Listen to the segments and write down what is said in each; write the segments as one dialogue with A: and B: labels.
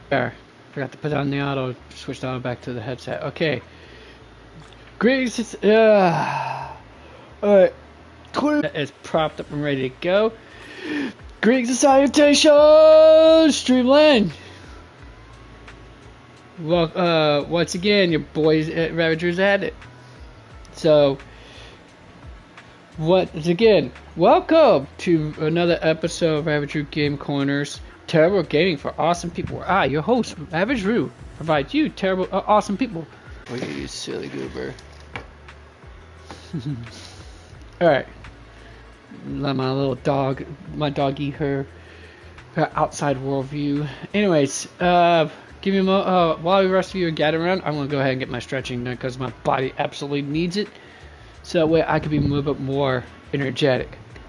A: There. Forgot to put on the auto. Switched auto back to the headset. Okay. Greetings. It's alright. Twitter is propped up and ready to go. Greetings and salutations, Streamland. Well, once again, your boys at Ravagers at it. So, once again, welcome to another episode of Ravager Game Corners. Terrible gaming for awesome people. Your host, Ravage Roo, provides you terrible, awesome people. Look at you, silly goober. Alright. Let my little dog, my dog eat her outside worldview. Anyways, give me a while the rest of you are gathering around, I'm going to go ahead and get my stretching done because my body absolutely needs it. So that way I can be a little bit more energetic.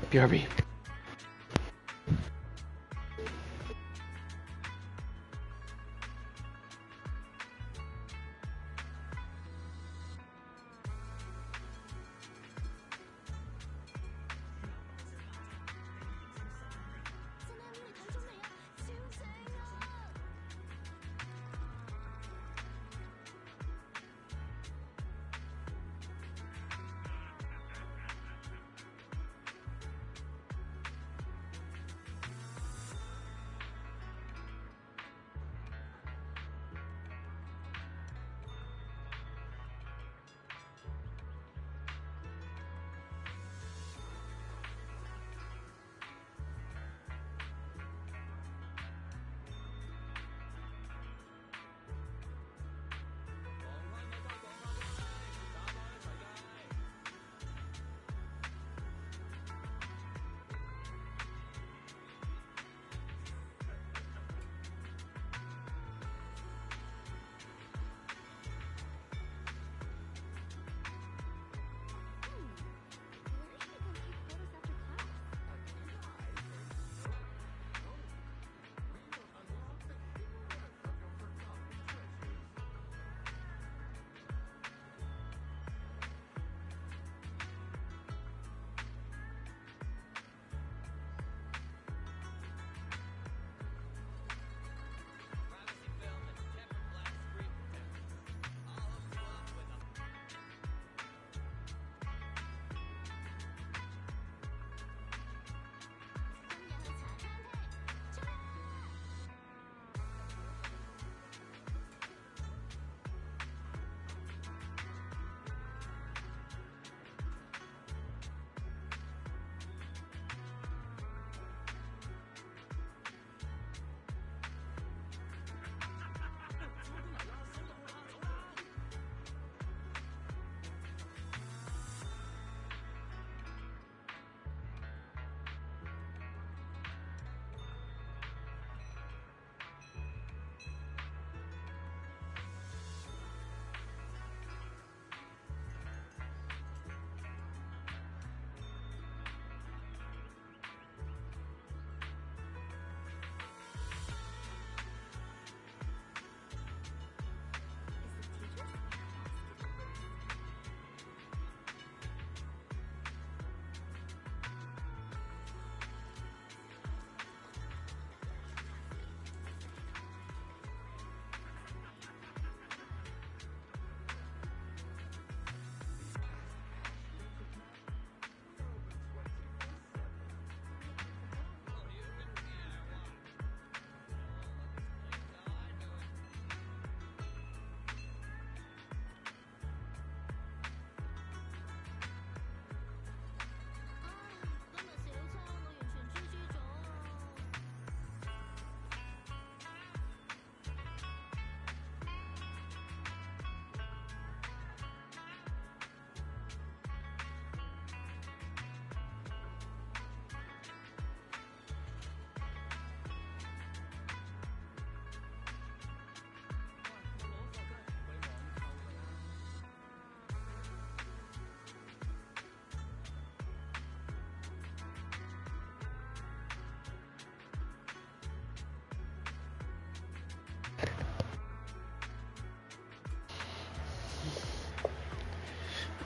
A: BRB.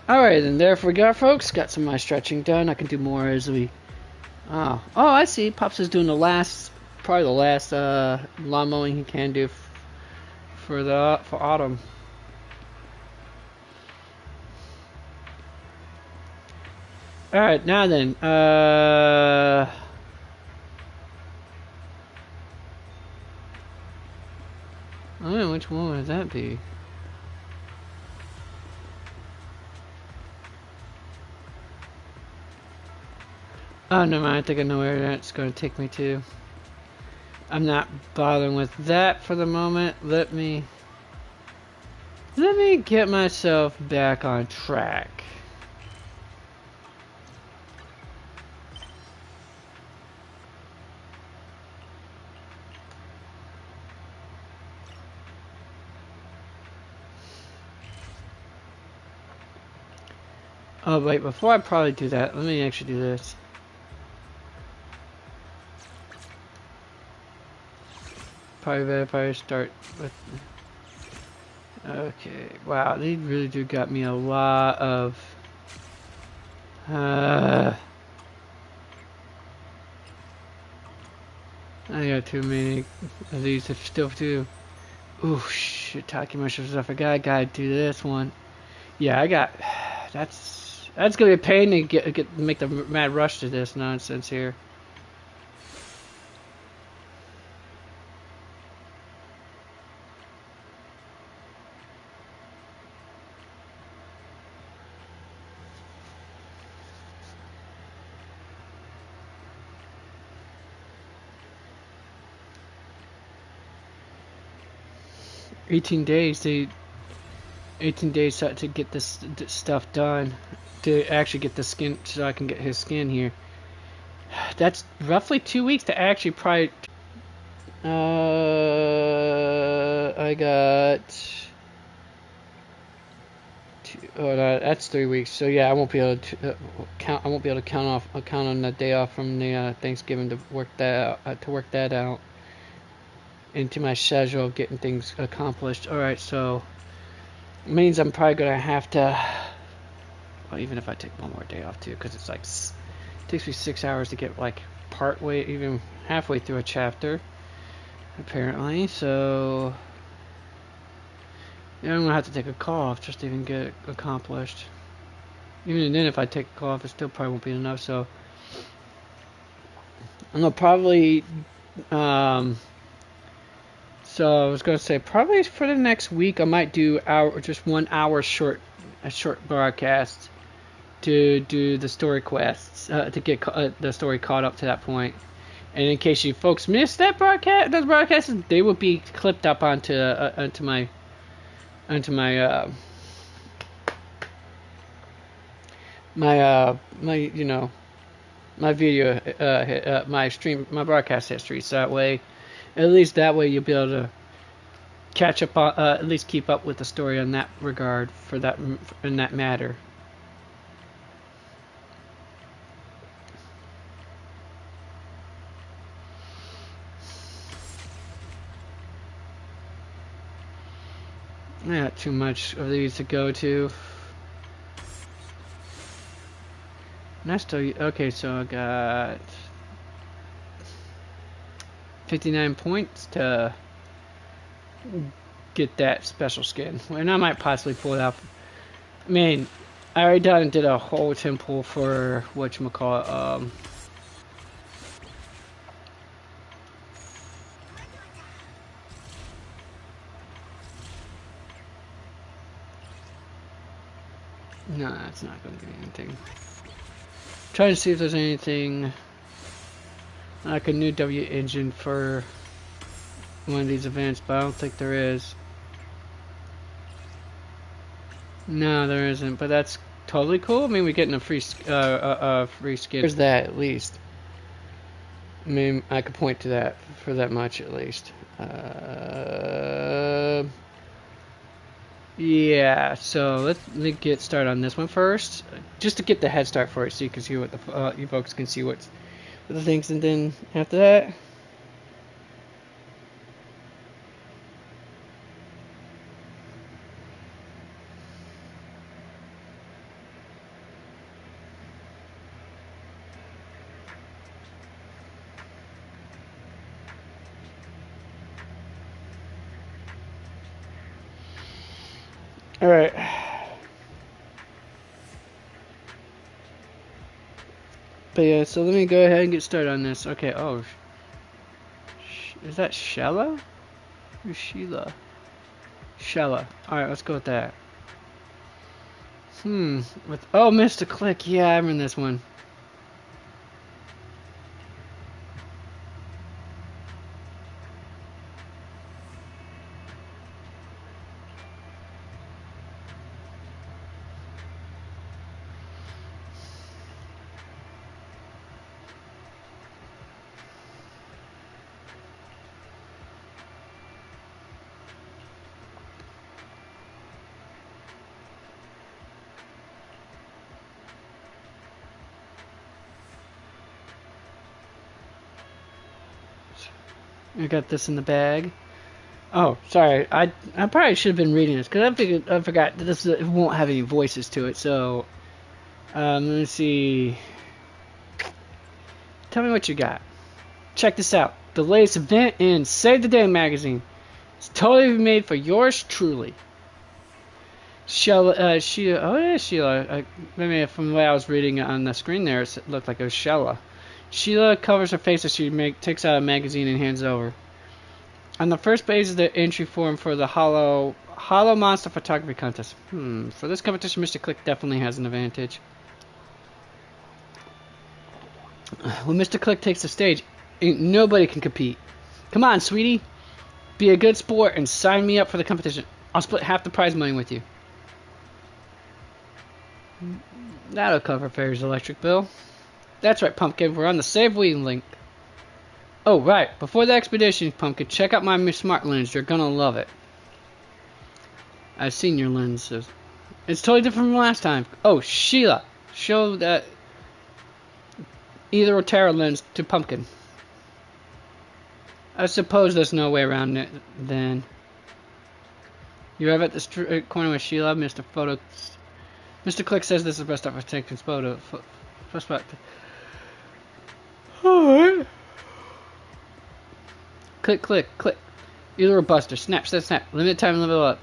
A: Alright, and there we go, folks. Got some of my stretching done. I can do more as we... Oh, I see. Pops is doing the last probably the last lawn mowing he can do for autumn. All right, now then. I don't know which one would that be. Oh, no mind. I think I know where that's going to take me to. I'm not bothering with that for the moment. Let me get myself back on track. Oh wait, before I probably do that, let me actually do this. Probably start with. Okay, wow, they really do got me a lot of. I got too many of these to still do. Ooh, shit, talking mushrooms. I forgot I gotta do this one. Yeah, I got. That's gonna be a pain to get make the mad rush to this nonsense here. $18 days. 18 days to get this stuff done, to actually get the skin, so I can get his skin here. That's roughly 2 weeks to actually probably. I got. Oh, that's 3 weeks. So yeah, I won't be able to count. I won't be able to count on the day off from the Thanksgiving to work that out into my schedule of getting things accomplished. All right, so it means I'm probably gonna have to. Well, even if I take one more day off too, because it's like it takes me 6 hours to get like part way, even halfway through a chapter, apparently. So yeah, I'm gonna have to take a call off just to even get it accomplished. Even then, if I take a call off, it still probably won't be enough. So I'm gonna probably. So I was gonna say probably for the next week I might do just 1 hour a short broadcast to do the story quests, to get the story caught up to that point. And in case you folks missed those broadcasts, they will be clipped up onto my my video, my stream, my broadcast history. So that way, at least that way you'll be able to catch up on, at least keep up with the story in that regard, for that, in that matter. Not too much of these to go to. And I still, okay, so I got 59 points to get that special skin. And I might possibly pull it out. I mean, I already did a whole temple for whatchamacallit, no, that's not going to be anything. Trying to see if there's anything like a new W engine for one of these events, but I don't think there is. No, there isn't, but that's totally cool. I mean, we're getting a free free skin. There's that, at least. I mean, I could point to that for that much, at least. Yeah, so let me get started on this one first, just to get the head start for it, so you can see what the you folks can see what the things, and then after that. Alright. But yeah, so let me go ahead and get started on this. Okay, oh. Is that Shella? Who's Sheila? Shella. Alright, let's go with that. Oh, Mr. Click. Yeah, I remember this one. I got this in the bag. Oh, sorry. I probably should have been reading this because I forgot that this it won't have any voices to it. So, let me see. Tell me what you got. Check this out. The latest event in Save the Day magazine. It's totally made for yours truly. Sheila, oh yeah, Sheila. Maybe from the way I was reading it on the screen there, it looked like it was Sheila. Sheila covers her face as she takes out a magazine and hands it over. On the first page is the entry form for the Hollow Monster Photography Contest. For this competition, Mr. Click definitely has an advantage. When Mr. Click takes the stage, ain't nobody can compete. Come on, sweetie. Be a good sport and sign me up for the competition. I'll split half the prize money with you. That'll cover Fairy's electric bill. That's right, Pumpkin. We're on the Save We link. Oh, right. Before the expedition, Pumpkin, check out my smart lens. You're gonna love it. I've seen your lenses. It's totally different from last time. Oh, Sheila. Show that either Rotara lens to Pumpkin. I suppose there's no way around it then. You arrive at the corner with Sheila, Mr. Photo. Mr. Click says this is the best time for taking photo. Perspective. Alright. Click, click, click. Either a buster. Snap, snap, snap. Limit time and level up.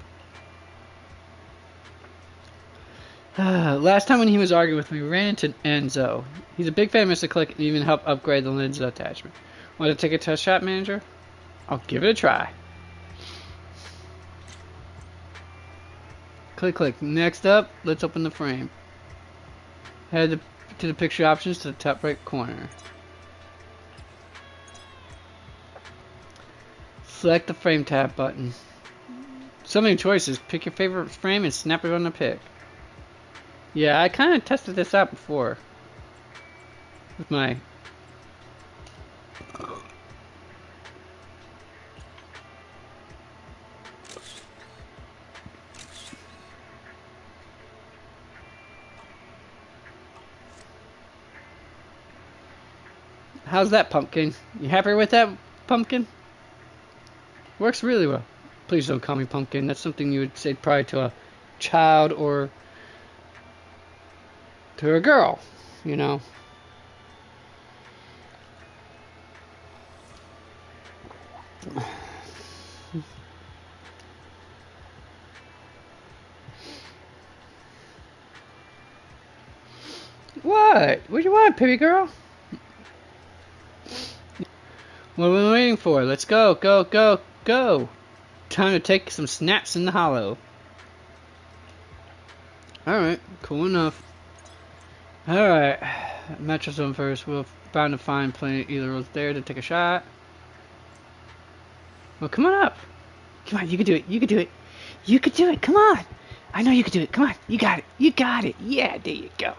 A: Last time when he was arguing with me, we ran into Enzo. He's a big fan of Mr. Click and even helped upgrade the lens attachment. Want to take a test shot, manager? I'll give it a try. Click, click. Next up, let's open the frame. Head to the picture options to the top right corner. Select the frame tab button. So many choices. Pick your favorite frame and snap it on the pic. Yeah, I kind of tested this out before. With my... How's that, Pumpkin? You happy with that, Pumpkin? Works really well. Please don't call me Pumpkin. That's something you would say probably to a child or to a girl, you know. What? What do you want, baby girl? What are we waiting for? Let's go, go, go, go. Time to take some snaps in the hollow. Alright, cool enough. Alright, Metro Zone first. We're bound to find plenty either of there to take a shot. Well, come on up. Come on, you can do it. You can do it. You can do it. Come on. I know you can do it. Come on. You got it. You got it. Yeah, there you go.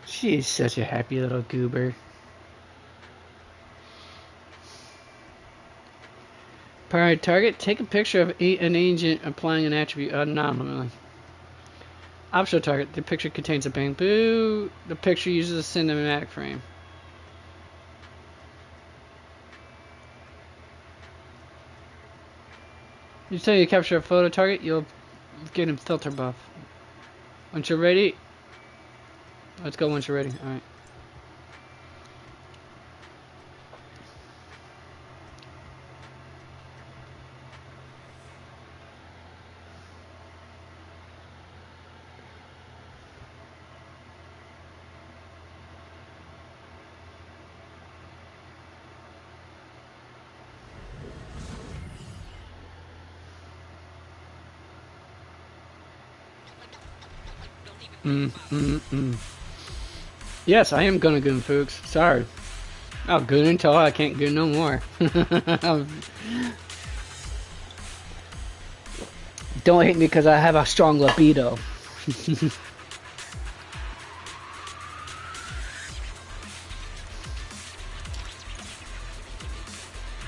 A: She's such a happy little goober. Priority target. Take a picture of an agent applying an attribute anomaly. Optional target. The picture contains a bamboo. The picture uses a cinematic frame. You say you capture a photo target, you'll get a filter buff. Once you're ready, let's go once you're ready. Alright. Yes, I am gonna goon, folks. Sorry. I'll goon until I can't goon no more. Don't hate me because I have a strong libido.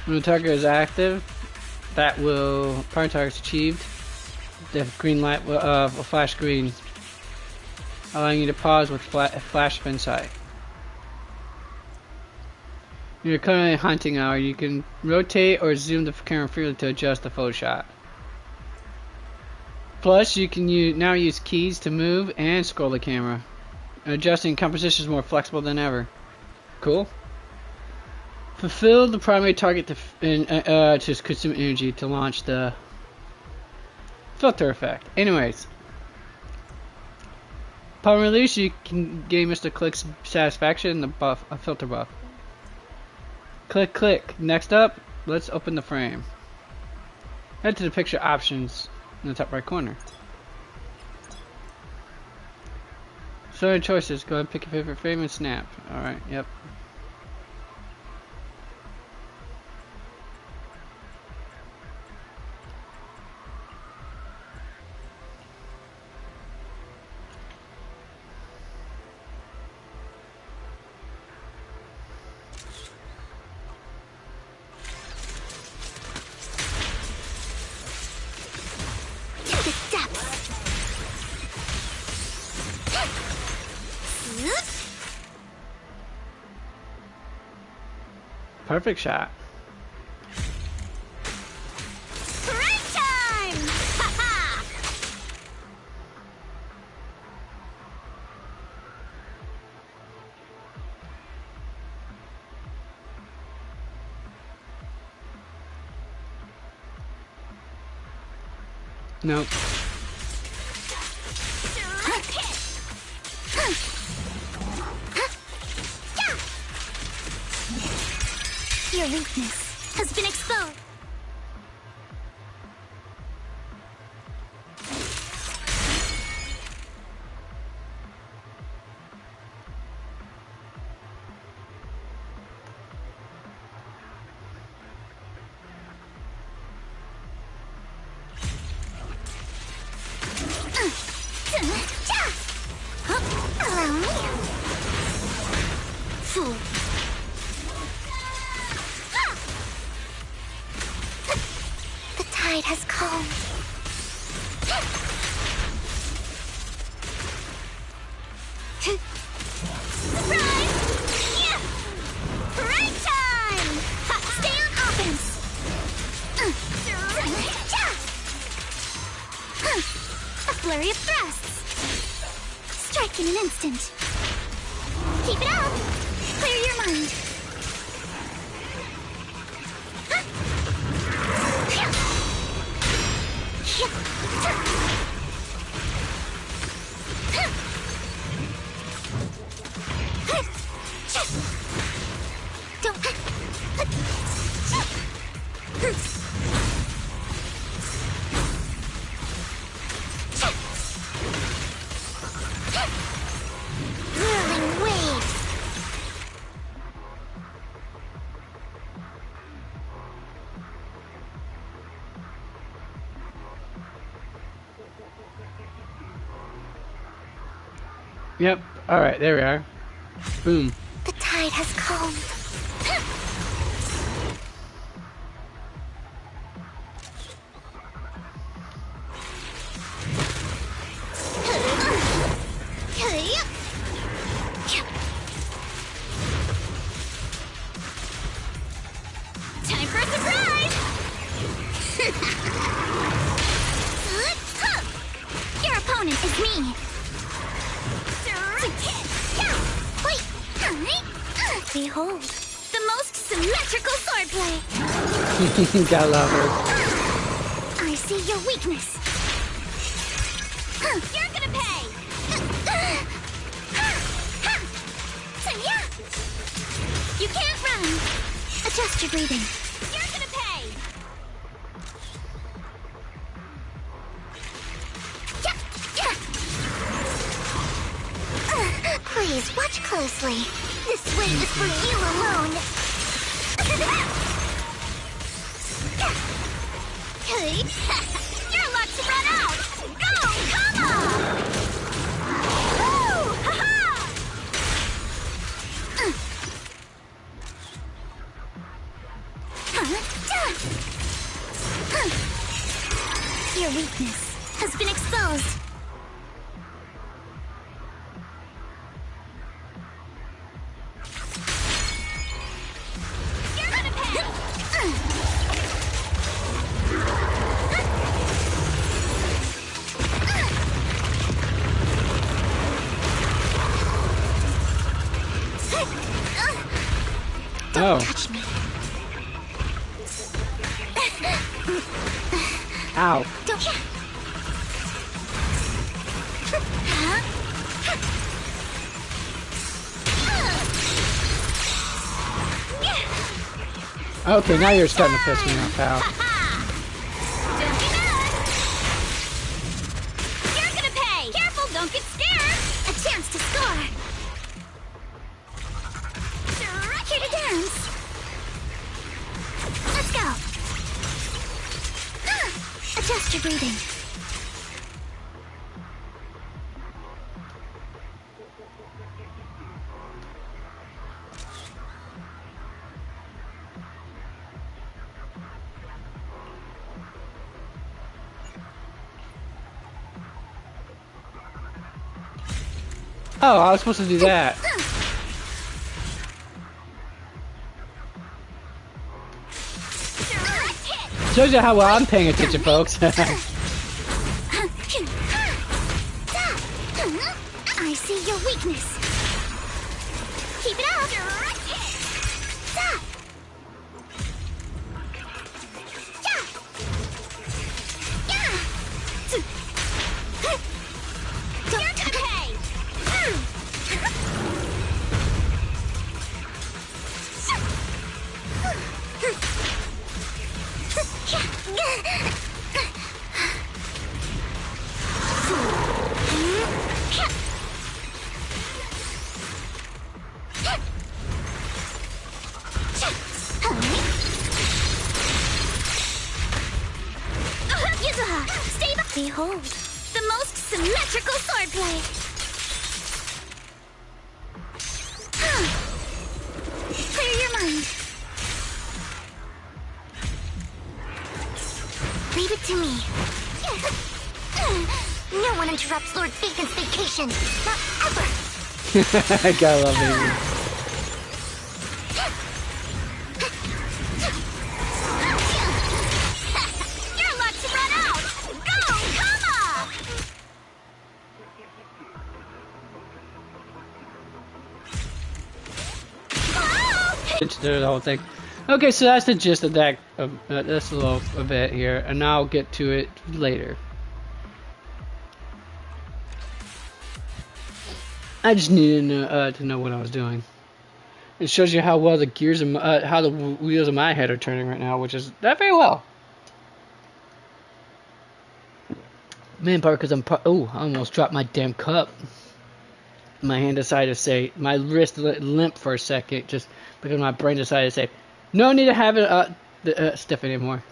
A: When the target is active, that will primary target achieved. The green light will flash green, allowing you to pause with flash of insight. You're currently hunting hour. You can rotate or zoom the camera freely to adjust the photo shot. Plus, you can now use keys to move and scroll the camera. Adjusting composition is more flexible than ever. Cool. Fulfill the primary target to consume energy to launch the filter effect. Anyways, upon release, you can gain Mr. Click's satisfaction, the buff, a filter buff. Click. Next up, let's open the frame. Head to the picture options in the top right corner. So your choices. Go ahead and pick your favorite frame and snap. Alright, yep. Perfect shot.
B: Break time! Ha-ha!
A: Nope.
B: Your weakness has been exposed. Allow me. Fool. The tide has calmed. Surprise! Yeah! Break time! Stay on offense! A flurry of thrusts! Strike in an instant! Keep it up! Clear your mind! Whirling waves!
A: Yep. Alright, there we are. Boom.
B: The tide has calmed. Time for a surprise! Your opponent is me. Behold, the most symmetrical swordplay.
A: Gotta love her.
B: I see your weakness. You're gonna pay. You can't run. Adjust your breathing. You're gonna pay. effortlessly. This weight is for you alone. Your luck's run out. Go, come on! Woo! Ha-ha! Your weakness has been exposed. You're gonna pay.
A: Oh.
B: Touch me.
A: Ow.
B: Don't you?
A: Okay, now you're starting to piss me off, pal.
B: Don't be mad. You're gonna pay. Careful, don't get scared. A chance to score. Here to dance. Let's go. Adjust your breathing.
A: Oh, I was supposed to do that. Shows you how well I'm paying attention, folks.
B: I see your weakness. Keep it up. You're gonna pay. Behold, the most symmetrical swordplay. Clear your mind. Leave it to me. No one interrupts Lord Faken's vacation. Not ever.
A: I gotta love it.
B: Your luck's run out. Go, come on.
A: The whole thing. Okay, so that's the gist of that. That's a little bit here, and I'll get to it later. I just needed to know what I was doing. It shows you how well the gears of how the wheels of my head are turning right now, which is not very well. Man, part because oh, I almost dropped my damn cup. My hand decided to say, my wrist limp for a second, just because my brain decided to say, no need to have it stiff anymore.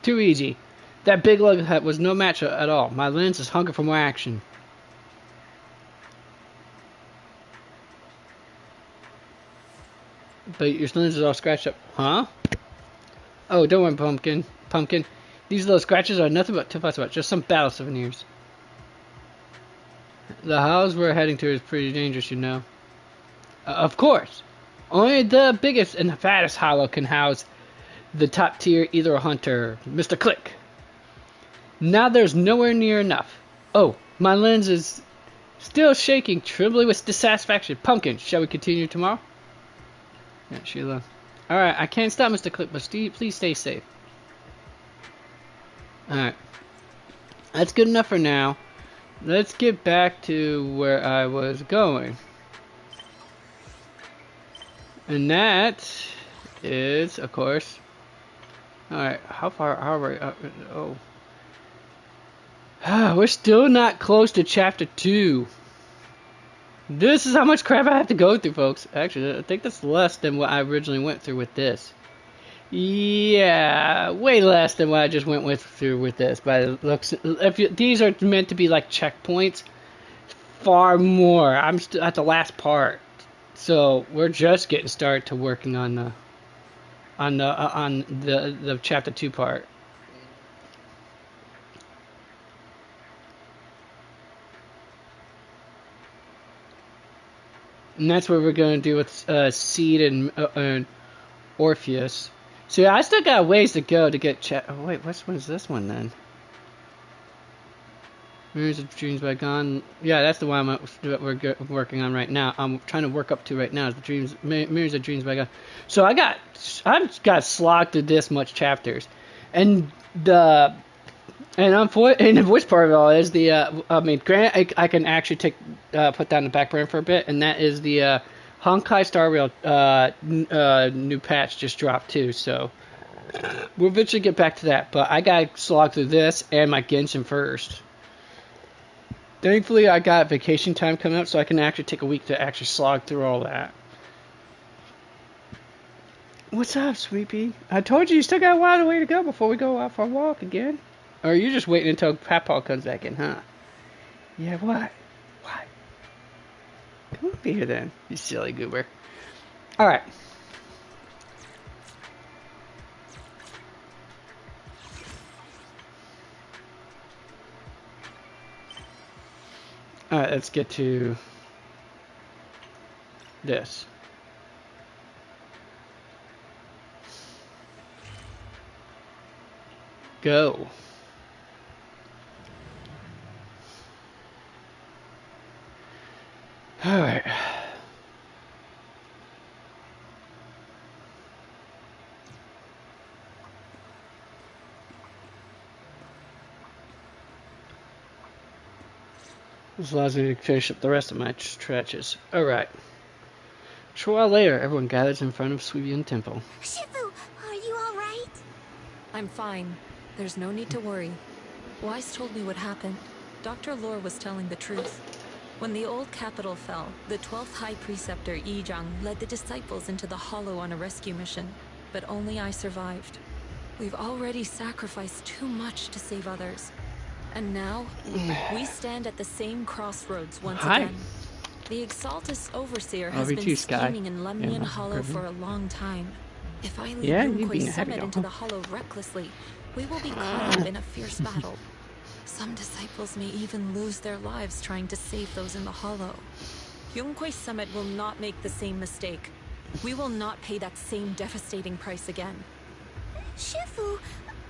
A: Too easy. That big lug hut was no match at all. My lens is hungry for more action. But your lens is all scratched up. Huh? Oh, don't worry, Pumpkin. These little scratches are nothing but to fuss about. Just some battle souvenirs. The house we're heading to is pretty dangerous, you know. Of course. Only the biggest and the fattest hollow can house the top tier either hunter, Mr. Click. Now there's nowhere near enough. Oh, my lens is still shaking, trembling with dissatisfaction. Pumpkin, shall we continue tomorrow? Yeah, Sheila. Alright, I can't stop Mr. Click, but please stay safe. Alright. That's good enough for now. Let's get back to where I was going. And that is, of course... Alright, how far are we? Oh. We're still not close to chapter 2. This is how much crap I have to go through, folks. Actually, I think that's less than what I originally went through with this. Yeah, way less than what I just through with this. But it looks, these are meant to be like checkpoints, far more. I'm at the last part, so we're just getting started to working on the chapter 2 part. And that's what we're going to do with Seed and Orpheus. So yeah, I still got a ways to go to get oh wait, which one's this one then? Mirrors of Dreams by Gone. Yeah, that's the one we're working on right now. I'm trying to work up to right now is the Mirrors of Dreams by Gone. So I've got slogged through this much chapters, and the worst part of it all is granted, I can actually put down the back burner for a bit, and that is the Honkai Star Rail new patch just dropped too, so we'll eventually get back to that. But I gotta slog through this and my Genshin first. Thankfully, I got vacation time coming up, so I can actually take a week to actually slog through all that. What's up, Sweepy? I told you still got a while way to go before we go out for a walk again. Or are you just waiting until Papaw comes back in, huh? Yeah, what? What? Come up here then, you silly goober. Alright. Alright, let's get to this. Go. Alright. This allows me to finish up the rest of my stretches. Alright. A short while later, everyone gathers in front of Suivian Temple.
B: Shifu, are you alright?
C: I'm fine. There's no need to worry. Wise told me what happened. Dr. Lore was telling the truth. When the old capital fell, the 12th High Preceptor Yi Zhang led the disciples into the Hollow on a rescue mission, but only I survived. We've already sacrificed too much to save others. And now, we stand at the same crossroads once again. The Exaltus Overseer has been scheming in Lemnian Hollow for a long time. If I lead Yunque's Summit into the Hollow recklessly, we will be caught up in a fierce battle. Some disciples may even lose their lives trying to save those in the Hollow. Yunque's Summit will not make the same mistake. We will not pay that same devastating price again.
B: Shifu,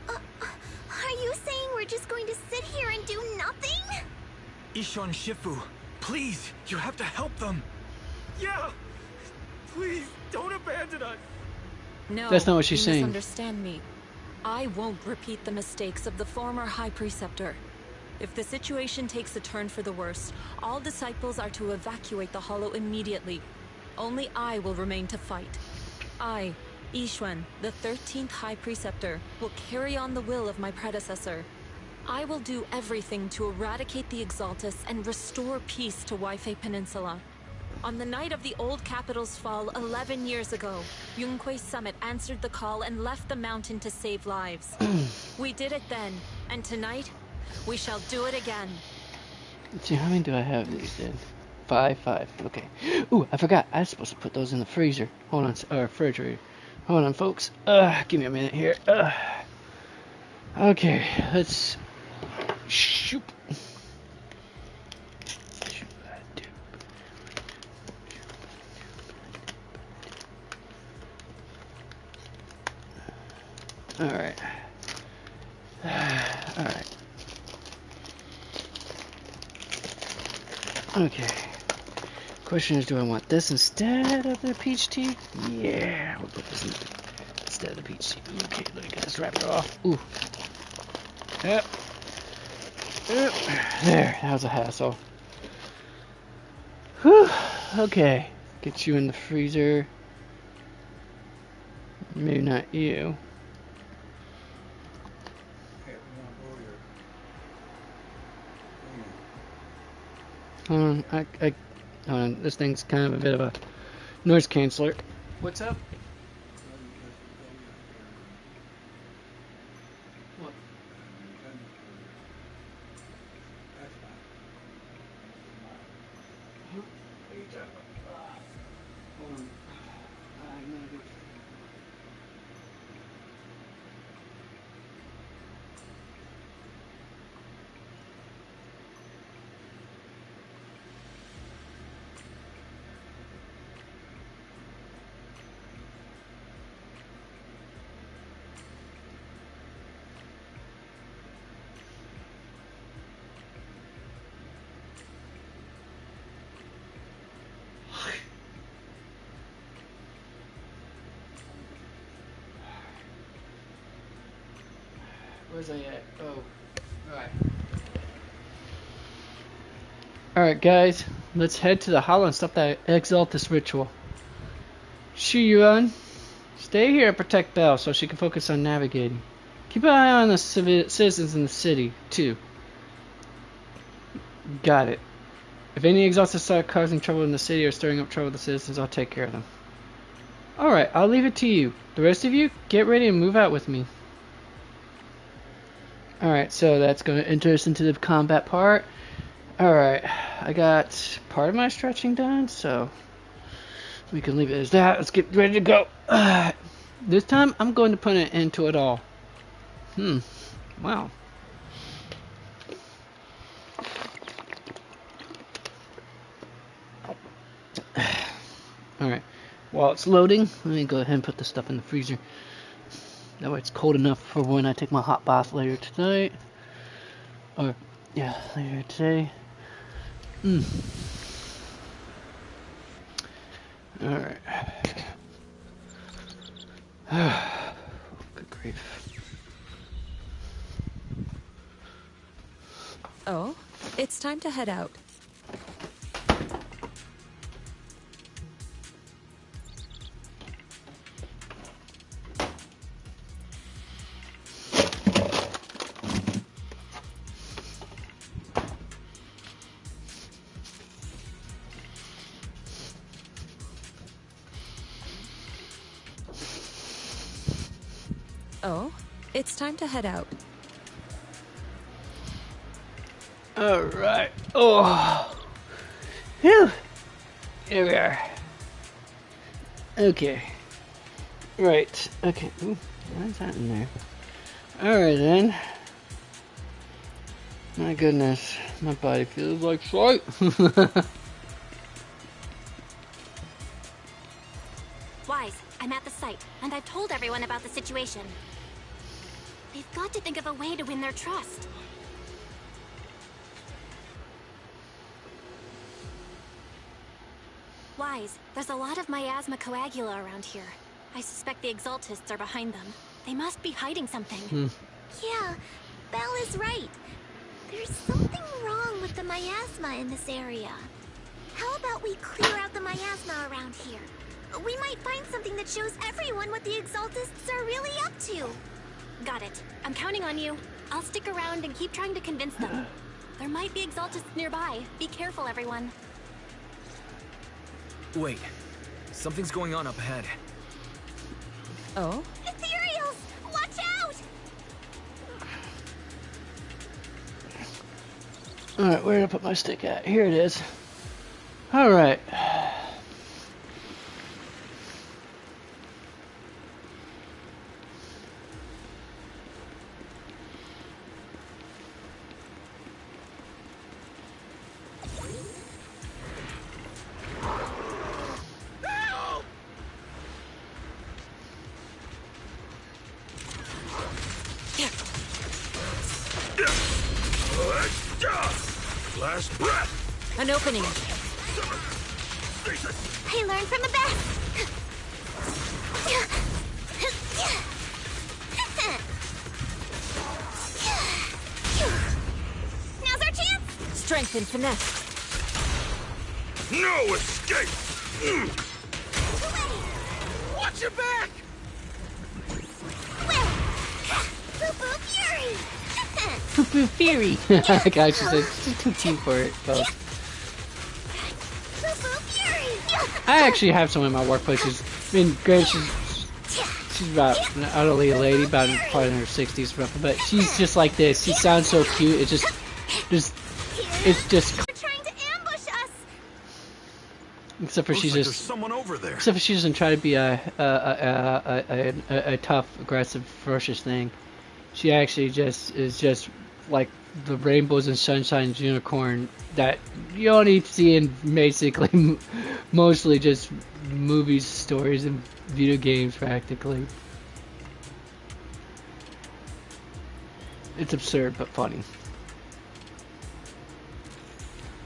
B: are you saying we're just going to sit here and do nothing?
D: Ishan, Shifu, please, you have to help them. Yeah, please, don't abandon us.
C: No,
A: that's not what she's saying.
C: You misunderstand me. I won't repeat the mistakes of the former High Preceptor. If the situation takes a turn for the worse, all disciples are to evacuate the Hollow immediately. Only I will remain to fight. I, Yixuan, the 13th High Preceptor, will carry on the will of my predecessor. I will do everything to eradicate the Exaltus and restore peace to Weifei Peninsula. On the night of the old capital's fall 11 years ago, Yunque's Summit answered the call and left the mountain to save lives. We did it then, and tonight, we shall do it again.
A: Let's see, how many do I have these then? 5. Okay. Ooh, I forgot. I was supposed to put those in the freezer. Hold on, or refrigerator. Hold on, folks. Give me a minute here. Okay, let's shoot. Alright. Alright. Okay. Question is, do I want this instead of the peach tea? Yeah, we'll put this instead of the peach tea. Okay, let me get this wrapped off. Ooh. Yep. Yep. There, that was a hassle. Whew. Okay. Get you in the freezer. Maybe not you. Hold on, Hold on, this thing's kind of a bit of a noise canceller. What's up? What? Hold on. Where's I at? Oh, alright. Alright, guys, let's head to the hollow and stop that Exaltus ritual. Shiyuan, stay here and protect Belle so she can focus on navigating. Keep an eye on the citizens in the city, too. Got it. If any Exaltus start causing trouble in the city or stirring up trouble with the citizens, I'll take care of them. Alright, I'll leave it to you. The rest of you, get ready and move out with me. Alright, so that's going to enter us into the combat part. Alright, I got part of my stretching done, so we can leave it as that. Let's get ready to go. This time, I'm going to put an end to it all. Wow. Alright, while it's loading, let me go ahead and put this stuff in the freezer. That way it's cold enough for when I take my hot bath later tonight. Or, yeah, later today. Alright. Good grief.
C: Oh, it's time to head out. Oh, it's time to head out.
A: Alright. Oh. Phew. Here we are. Okay. Right. Okay. Ooh, what's that in there? Alright then. My goodness. My body feels like flight.
B: Wise, I'm at the site, and I've told everyone about the situation. They've got to think of a way to win their trust. Wise, there's a lot of miasma coagula around here. I suspect the Exaltists are behind them. They must be hiding something. Yeah, Belle is right. There's something wrong with the miasma in this area. How about we clear out the miasma around here? We might find something that shows everyone what the Exaltists are really up to. Got it. I'm counting on you. I'll stick around and keep trying to convince them. There might be Exaltists nearby. Be careful, everyone.
D: Wait. Something's going on up ahead.
C: Oh?
B: Ethereals! Watch out!
A: Alright, where did I put my stick at? Here it is. Alright.
D: Last breath!
C: An opening.
B: I learned from the best! Now's our chance!
C: Strength and finesse.
D: No escape! Watch your back!
B: Boo-boo fury!
A: Fury. I got you said too cute for it. But... I actually have someone in my workplace who's been great. She's about an elderly lady, about probably in her 60s roughly, but she's just like this. She sounds so cute. It's just
B: Trying to ambush us.
A: except for she's
D: like
A: just
D: there's someone over there.
A: except for she doesn't try to be a tough, aggressive, ferocious thing. She actually just is just like the rainbows and sunshine unicorn that you only see in basically mostly just movies, stories, and video games practically. It's absurd but funny.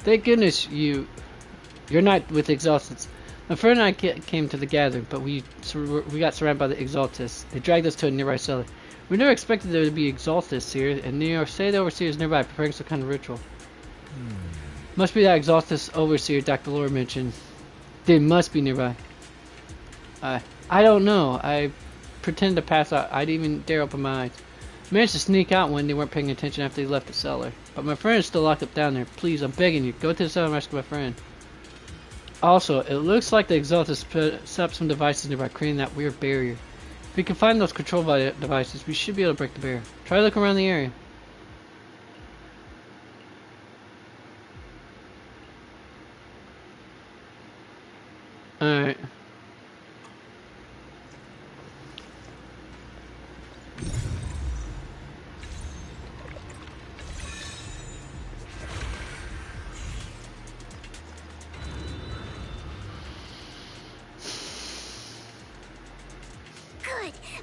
A: Thank goodness you're not with the Exaltists. My friend and I came to the gathering, but we got surrounded by the Exaltists. They dragged us to a nearby cellar. We never expected there to be Exaltists here, and they say the Overseer is nearby, preparing some kind of ritual. Must be that Exaltist Overseer Dr. Lore mentioned. They must be nearby. I don't know. I pretended to pass out. I didn't even dare open my eyes. Managed to sneak out when they weren't paying attention after they left the cellar. But my friend is still locked up down there. Please, I'm begging you, go to the cellar and rescue my friend. Also, it looks like the Exaltists set up some devices nearby, creating that weird barrier. If we can find those control devices, we should be able to break the barrier. Try to look around the area. Alright.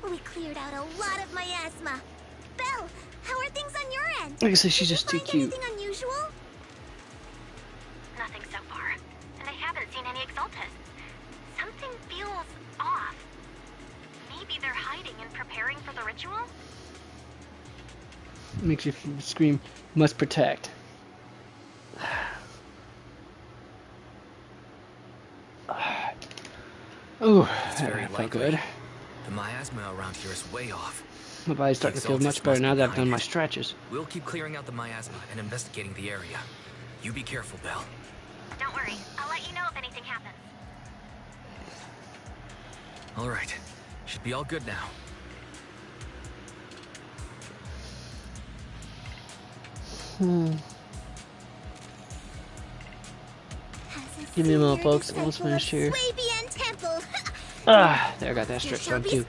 B: We cleared out a lot of miasma. Belle, how are things on your end?
A: Like I said, she's just too cute.
B: Anything unusual?
E: Nothing so far. And I haven't seen any Exaltists. Something feels off. Maybe they're hiding and preparing for the ritual?
A: Makes you scream, must protect. Ooh, that felt good.
F: The miasma around here is way off.
A: My body's starting to feel much better now that I've done my stretches.
F: We'll keep clearing out the miasma and investigating the area. You be careful, Belle.
E: Don't worry. I'll let you know if anything happens.
F: All right. Should be all good now.
A: Give me a moment, folks. Almost finished here. There, I got that stretch done too.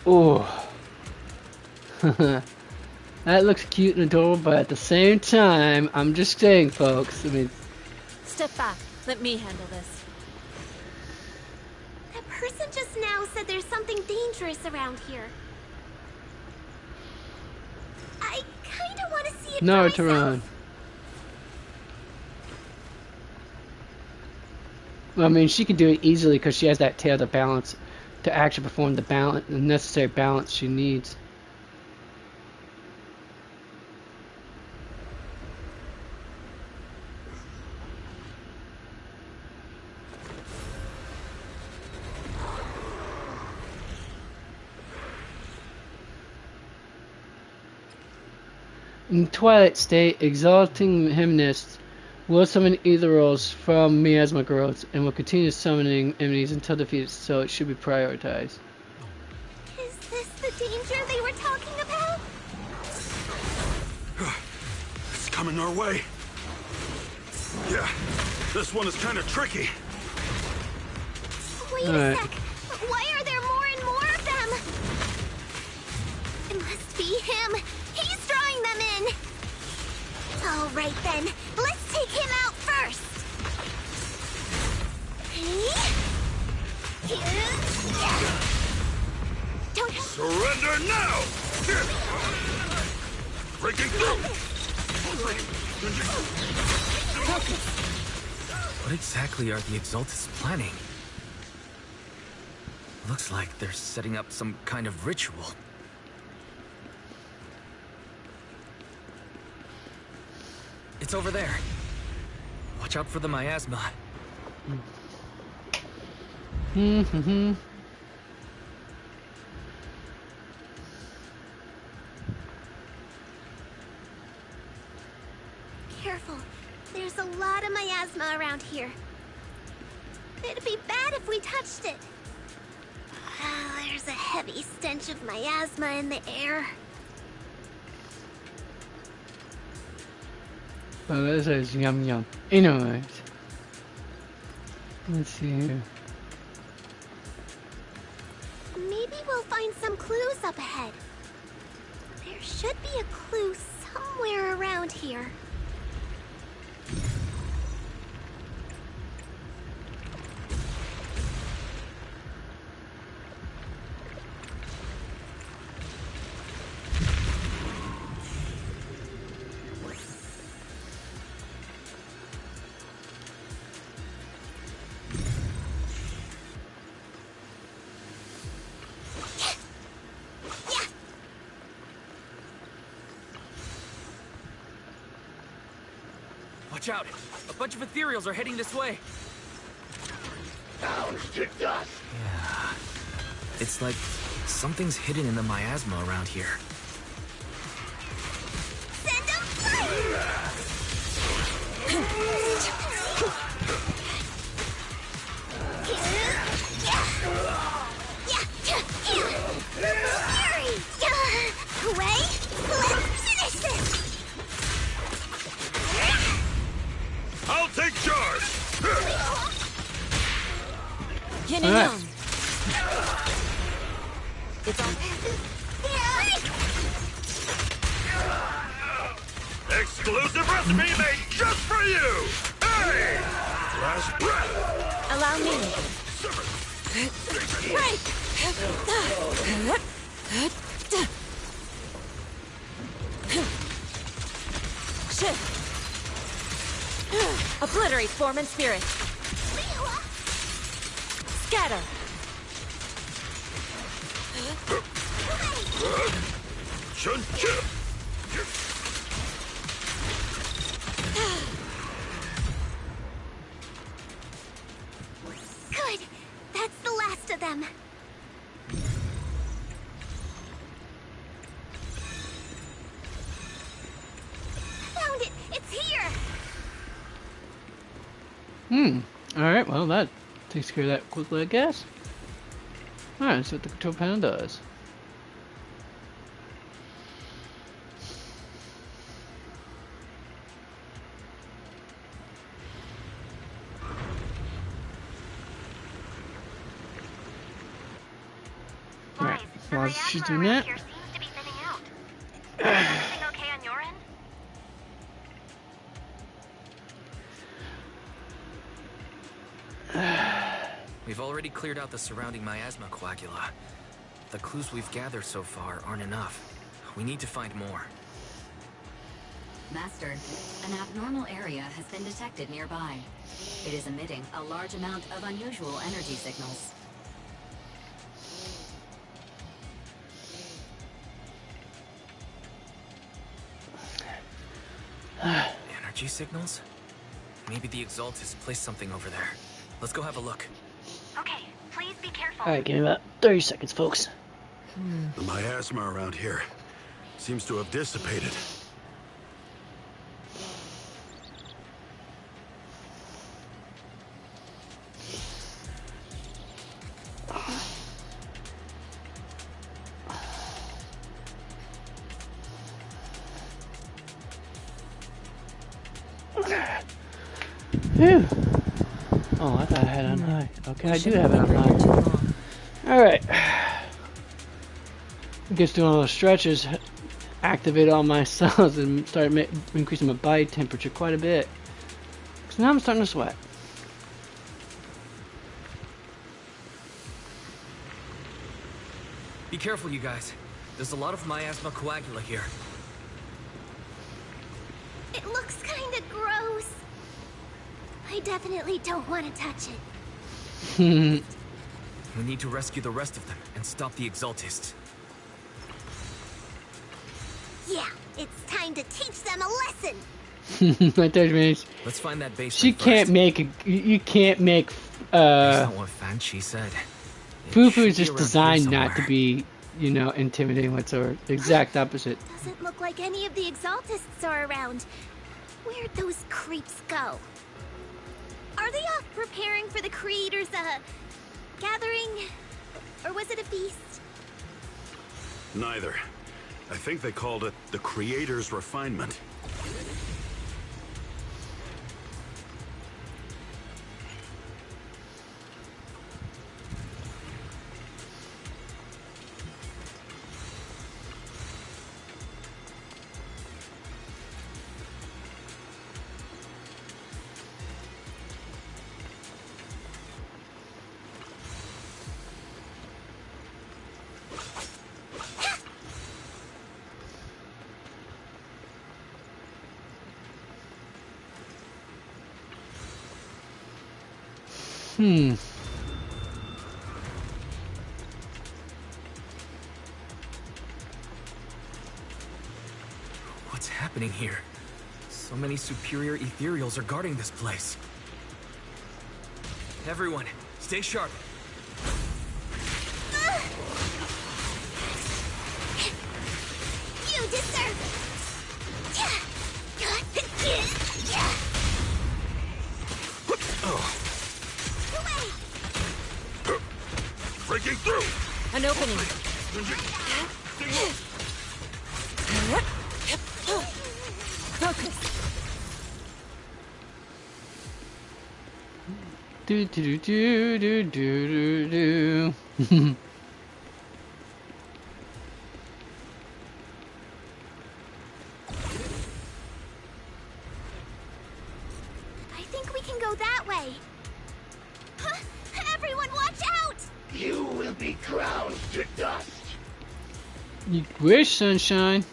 A: Ooh. That looks cute and adorable, but at the same time, I'm just saying, folks. I mean,
C: Step back. Let me handle this.
B: That person just now said there's something dangerous around here. I kind of want to see it
A: nowhere
B: for
A: to
B: myself.
A: run. Well, I mean, she can do it easily because she has that tail to balance, to actually perform the necessary balance she needs. In Twilight State, exalting hymnists will summon ethereals from miasma growths and will continue summoning enemies until defeated, so it should be prioritized.
B: Is this the danger they were talking about?
D: It's coming our way. Yeah, this one is kind of tricky.
B: Wait a sec. Why are there more and more of them? It must be him. He's drawing them in. All right then. Let's take him out first. Don't
D: Surrender now! Breaking through!
F: What exactly are the Exaltists planning? Looks like they're setting up some kind of ritual. It's over there. Watch out for the miasma.
B: Careful. There's a lot of miasma around here. It'd be bad if we touched it. There's a heavy stench of miasma in the air.
A: Well, that says yum yum. Anyways, let's see here.
B: Maybe we'll find some clues up ahead. There should be a clue somewhere around here.
F: Watch out! A bunch of ethereals are heading this way.
G: Down to dust.
F: Yeah. It's like something's hidden in the miasma around here.
B: Send them flying! Away! Let's finish this!
G: I'll take charge.
C: Yin and
A: Alright.
C: yang. It's on.
G: Exclusive recipe made just for you. Hey! Last breath.
C: Allow me. Right. Shift. Obliterate form and spirit. Scatter.
G: Chun-chun.
B: Good. That's the last of them. Found it. It's here.
A: Alright, well that takes care of that quickly, I guess. Alright, let's see what the control panel does. Alright,
E: The
A: while she's
E: miasma
A: doing
E: around
A: that,
E: here seems to be thinning out. Is everything okay on your end?
F: We've already cleared out the surrounding miasma coagula. The clues we've gathered so far aren't enough. We need to find more.
H: Master, an abnormal area has been detected nearby. It is emitting a large amount of unusual energy signals.
F: Energy signals? Maybe the Exaltist placed something over there. Let's go have a look.
E: Okay, please be careful.
A: alright, give me about 30 seconds, folks.
G: The miasma around here seems to have dissipated.
A: Phew. Oh, I thought I had it on high. Okay, I do have it on high. Alright. I guess doing all those stretches activate all my cells and start increasing my body temperature quite a bit. So now I'm starting to sweat.
F: Be careful, you guys. There's a lot of miasma coagula here.
B: It looks kinda gross. I definitely don't want to touch it.
F: We need to rescue the rest of them and stop the Exaltists.
B: Yeah, it's time to teach them a lesson.
A: I told you, man,
F: Let's find that basement
A: she can't
F: first.
A: make a, you can't make
F: That's not what Fan Chi said. It
A: Fufu
F: should
A: is
F: be
A: just
F: around here
A: designed not to
F: somewhere.
A: be, you know, intimidating whatsoever. The exact opposite.
B: Doesn't look like any of the Exaltists are around. Where'd those creeps go? Are they off preparing for the creators' gathering? Or was it a feast?
G: Neither. I think they called it the Creator's Refinement.
F: What's happening here? So many superior ethereals are guarding this place. Everyone, stay sharp.
B: You deserve
G: Breaking through!
C: An opening. Focus.
A: Do do do do do do do.
B: I think we can go that way. Everyone, watch out!
I: You will be ground to dust.
A: You wish, sunshine.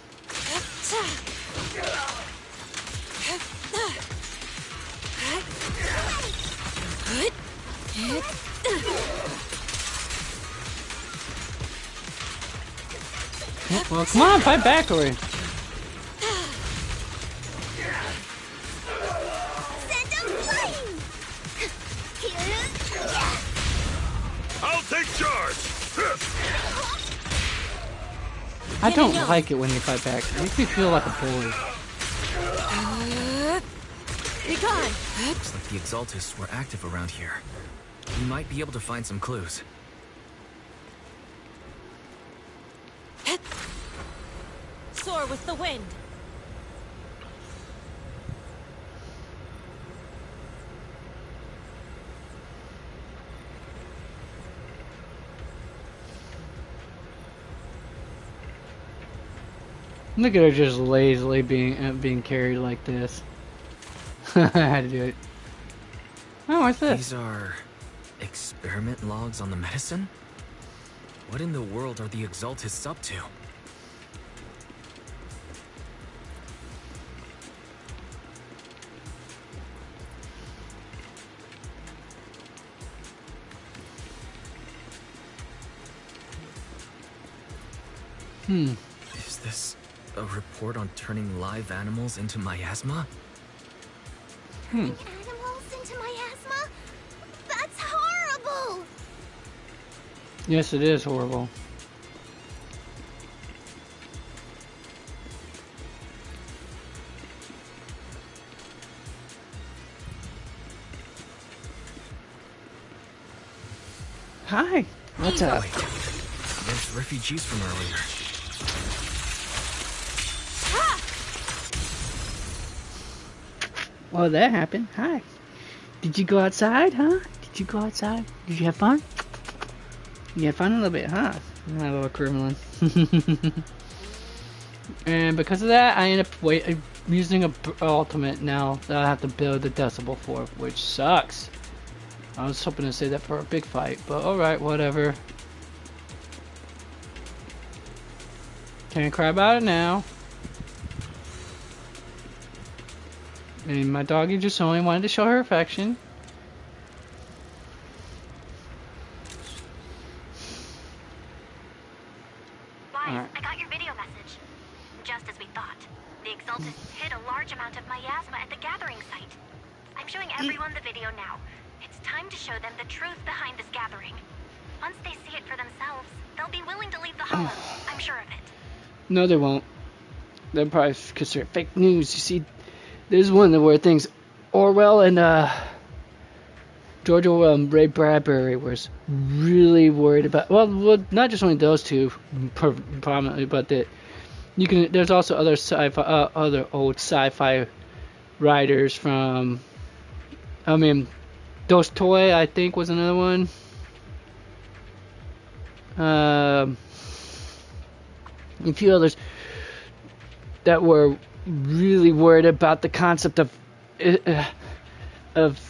A: Well, come on, fight back already.
B: Send them flying!
G: I'll take charge!
A: I don't like it when they fight back. It makes me feel like a bully.
C: Be gone.
F: Looks like the Exaltists were active around here. We might be able to find some clues.
C: Soar with the wind.
A: Look at her just lazily being carried like this. I had to do it. Oh, what's this?
F: These are experiment logs on the medicine? What in the world are the Exaltists up to? Is this a report on turning live animals into miasma?
B: Animals into miasma? That's horrible!
A: Yes, it is horrible. Hi. What's up?
F: Wait, there's refugees from earlier.
A: Oh, that happened. Hi. Did you go outside, huh? Did you go outside? Did you have fun? You had fun a little bit, huh? My little criminal. And because of that, I end up using a ultimate now that I have to build the decibel for, which sucks. I was hoping to save that for a big fight, but alright, whatever. Can't cry about it now. And my doggy just only wanted to show her affection.
E: Wise,
A: Alright.
E: I got your video message. Just as we thought. The Exaltists hid a large amount of miasma at the gathering site. I'm showing everyone the video now. It's time to show them the truth behind this gathering. Once they see it for themselves, they'll be willing to leave the hollow. I'm sure of it.
A: No, they won't. They'll probably consider it fake news. You see, there's one where things Orwell and George Orwell and Ray Bradbury was really worried about. Well, not just only those two prominently, but that you can. There's also other sci-fi, other old sci-fi writers from. I mean, Tolstoy, I think, was another one. A few others that were really worried about the concept of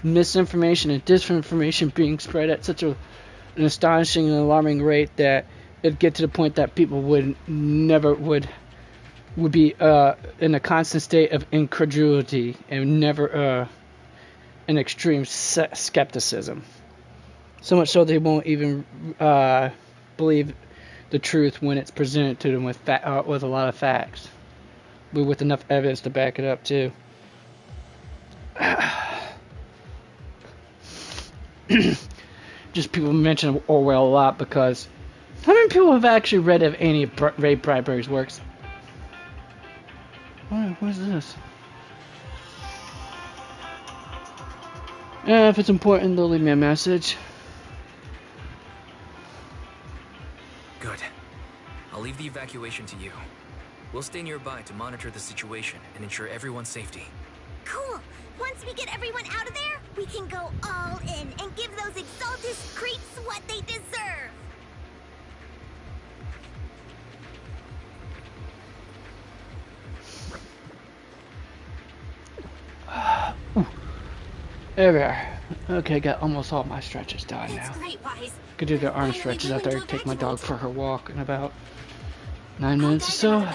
A: misinformation and disinformation being spread at such an astonishing and alarming rate that it'd get to the point that people would be in a constant state of incredulity and never an extreme skepticism. So much so they won't even believe the truth when it's presented to them with a lot of facts, but with enough evidence to back it up too. Just people mention Orwell a lot because how many people have actually read of any of Ray Bradbury's works? What is this? If it's important, they'll leave me a message.
F: Good. I'll leave the evacuation to you. We'll stay nearby to monitor the situation and ensure everyone's safety.
B: Cool. Once we get everyone out of there, we can go all in and give those Exaltus creeps what they deserve.
A: There we are. Okay, got almost all my stretches done now.
B: Great, Wise.
A: Could do the arm stretches after I take my dog for her walk in about 9 minutes or so.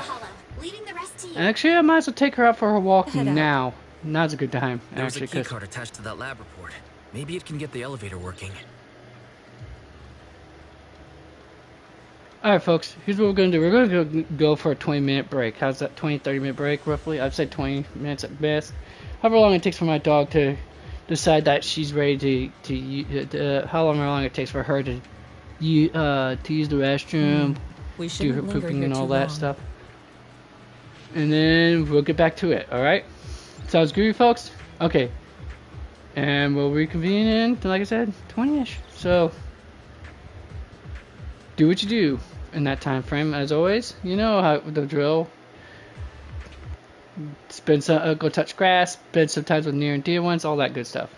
A: Actually, I might as well take her out for her walk now. Now's a good time,
F: There's
A: actually.
F: a key card attached to that lab report. Maybe it can get the elevator working.
A: Alright, folks. Here's what we're going to do. We're going to go for a 20-minute break. How's that? 20-30 minute break, roughly? I'd say 20 minutes at best. However long it takes for my dog to decide that she's ready to how long it takes for her to use the restroom, do her pooping and all that stuff. And then we'll get back to it, alright? Sounds good, folks? Okay. And we'll reconvene in, like I said, 20-ish. So, do what you do in that time frame. As always, you know how the drill. Go touch grass, spend some time with near and dear ones, all that good stuff.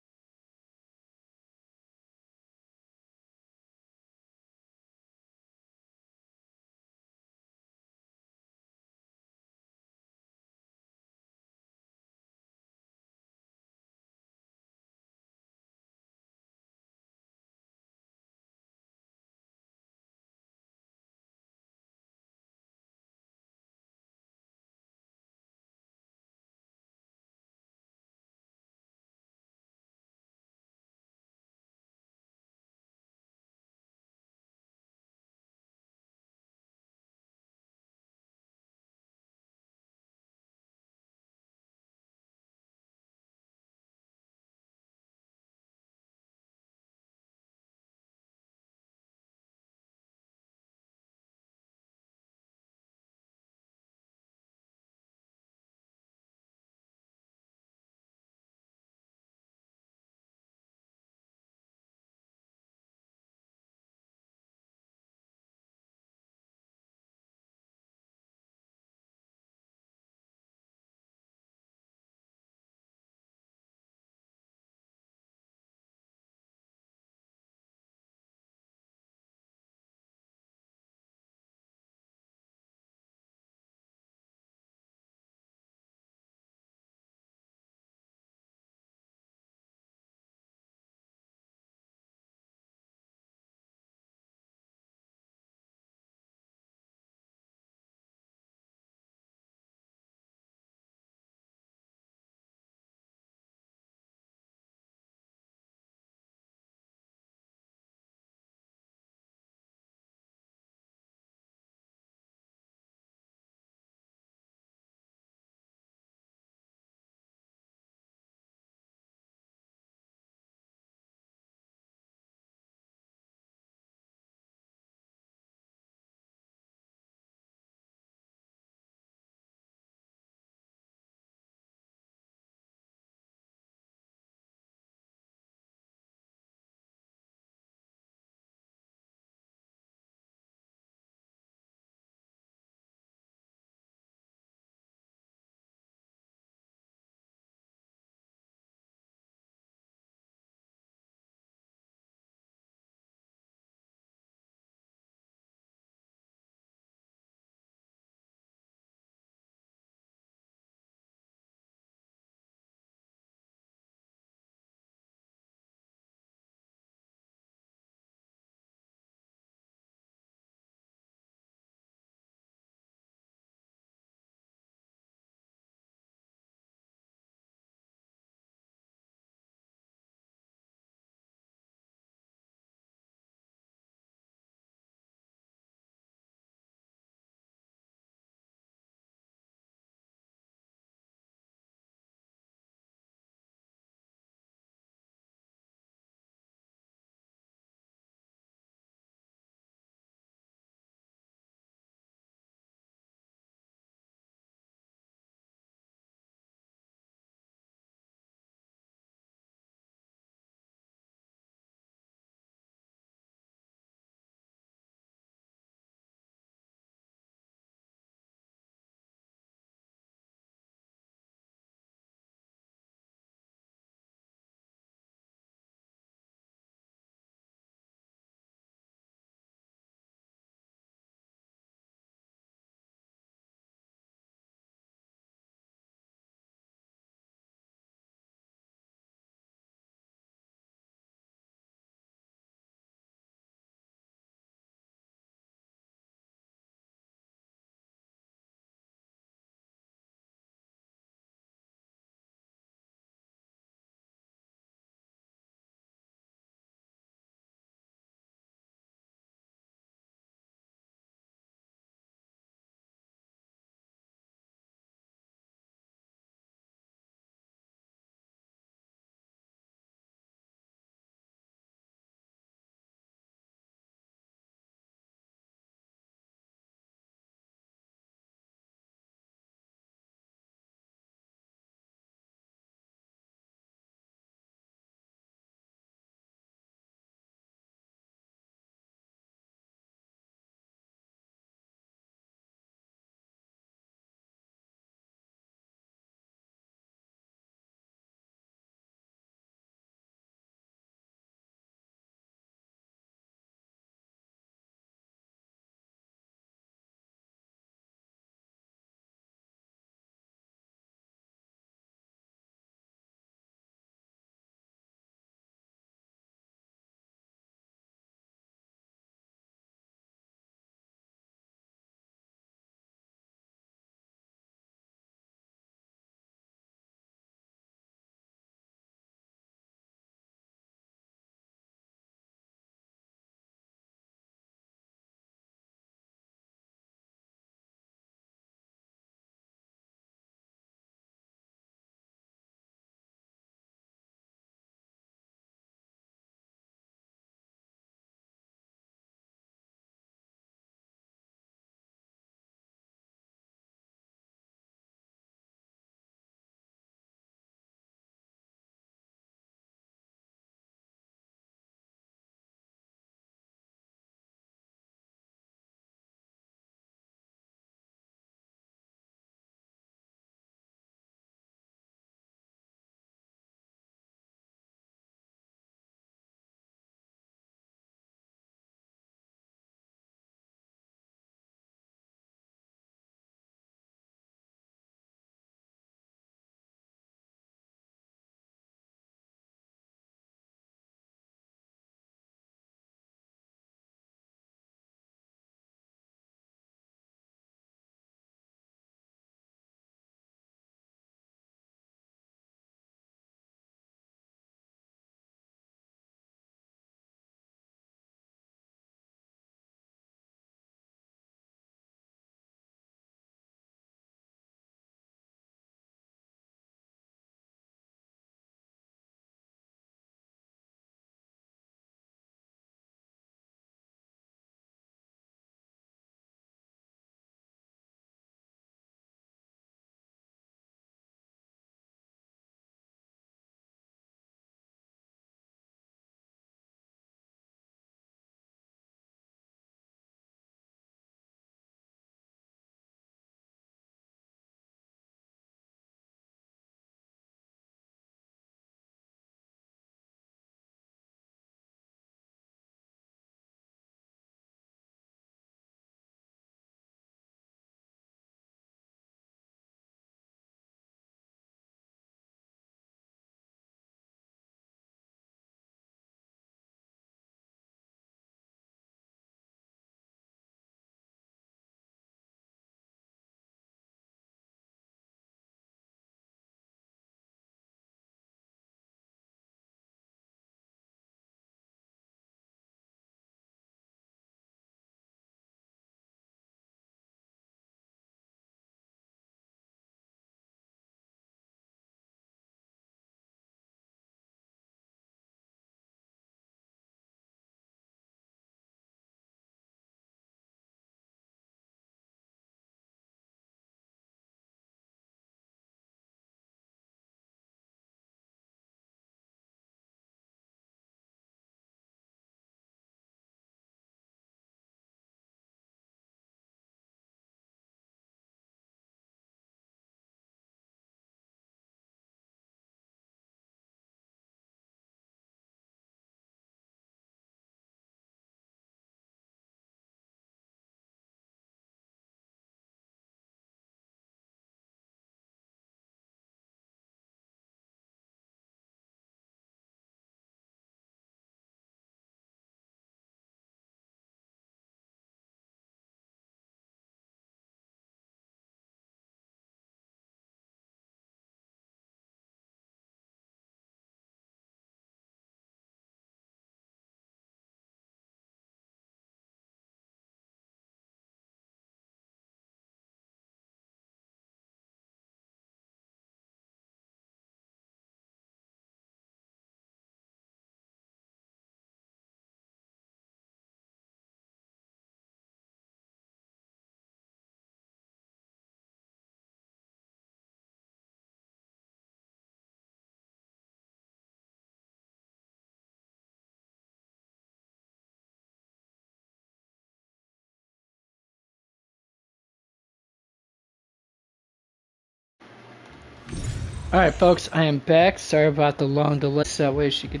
A: Alright, folks, I am back. Sorry about the long delay. That way she could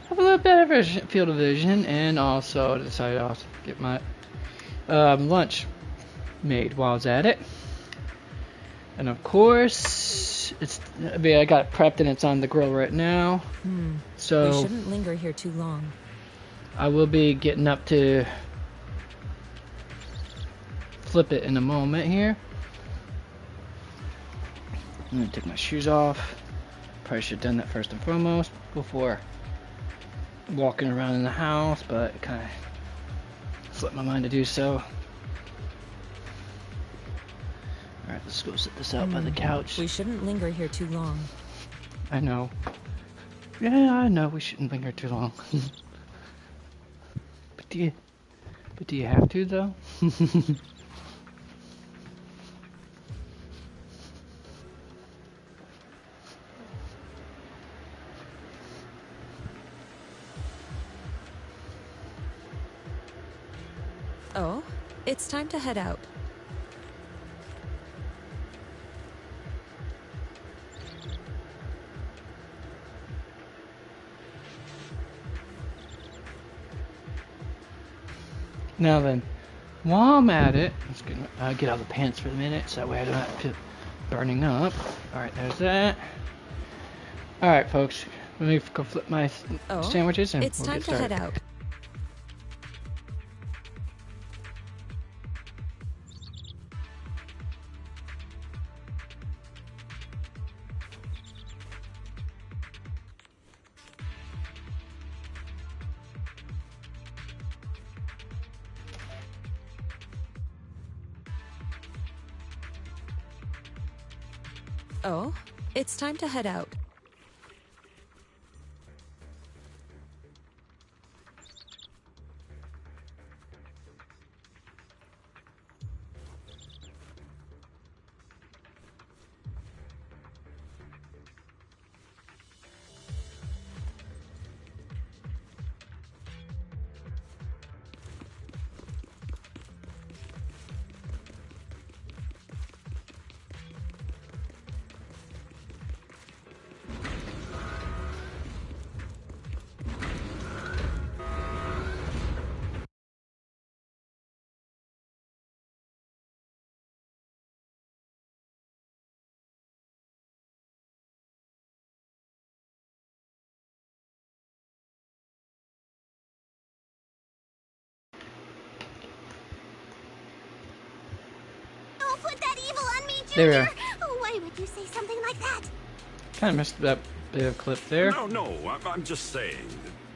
A: have a little better field of vision, and also decided to also get my lunch made while I was at it. And of course, I got it prepped and it's on the grill right now. So
C: we shouldn't linger here too long.
A: I will be getting up to flip it in a moment here. I'm gonna take my shoes off. Probably should have done that first and foremost before walking around in the house, but it kind of slipped my mind to do so. Alright, let's go sit this out by the couch.
C: We shouldn't linger here too long.
A: I know. Yeah, I know we shouldn't linger too long. But do you have to though?
C: Oh, it's time to head out.
A: Now then, while I'm at it, let's get out of the pants for a minute, so that way I don't have to burning up. Alright, there's that. Alright, folks, let me go flip my sandwiches and
C: it's
A: we'll
C: time
A: get
C: to
A: started.
C: head out. Oh, it's time to head out.
B: Don't put that evil on me,
A: There we
B: Junior!
A: are.
B: Oh, why would you say something like that?
A: Kind of missed that bit of clip there.
G: No, I'm just saying.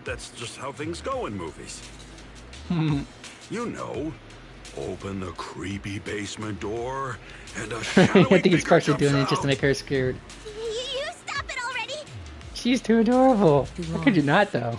G: That's just how things go in movies. You know, open the creepy basement door, and a shadowy
A: I think he's
G: figure
A: partially
G: jumps
A: doing it just to
G: out.
A: make her scared.
B: You stop it already!
A: She's too adorable. How could you not, though?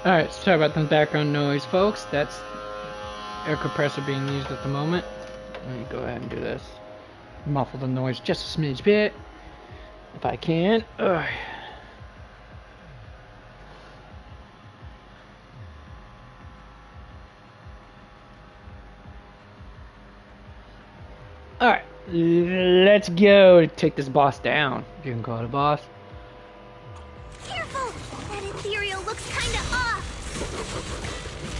A: Alright, sorry about the background noise, folks. That's air compressor being used at the moment. Let me go ahead and do this. Muffle the noise just a smidge bit, if I can. Ugh. Alright, let's go take this boss down. If you can call it a boss.
B: Careful! That ethereal looks kinda off!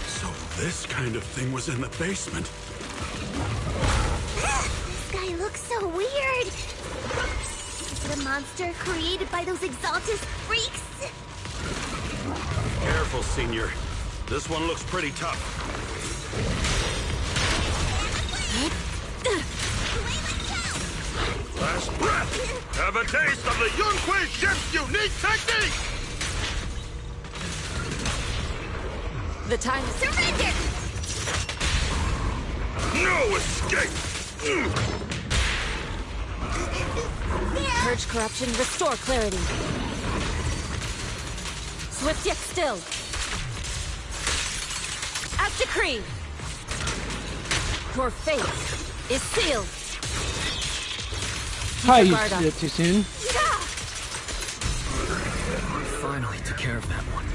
G: So this kind of thing was in the basement.
B: This guy looks so weird! Is it a monster created by those Exaltus freaks?
G: Careful, Senior. This one looks pretty tough. Last breath! Have a taste of the Yunhui ship's unique technique!
C: The time is...
B: Surrender!
G: No escape!
C: Purge corruption, restore clarity. Swift yet still. As decree. Your fate is sealed.
A: Hi, you
C: Guard up.
A: did it too soon.
F: Finally took care of that one.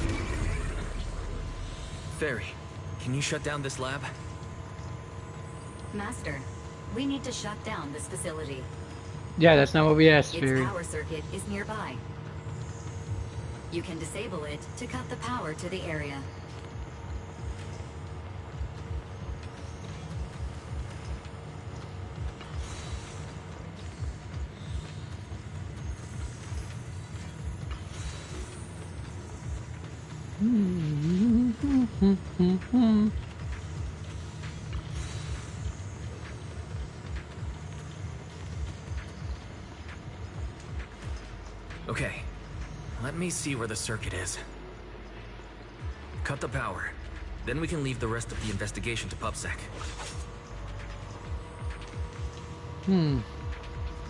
F: Fairy, can you shut down this lab?
H: Master, we need to shut down this facility.
A: Yeah, that's not what we asked,
H: Its
A: Fury.
H: power circuit is nearby. You can disable it to cut the power to the area.
F: Okay, let me see where the circuit is. Cut the power. Then we can leave the rest of the investigation to PubSec.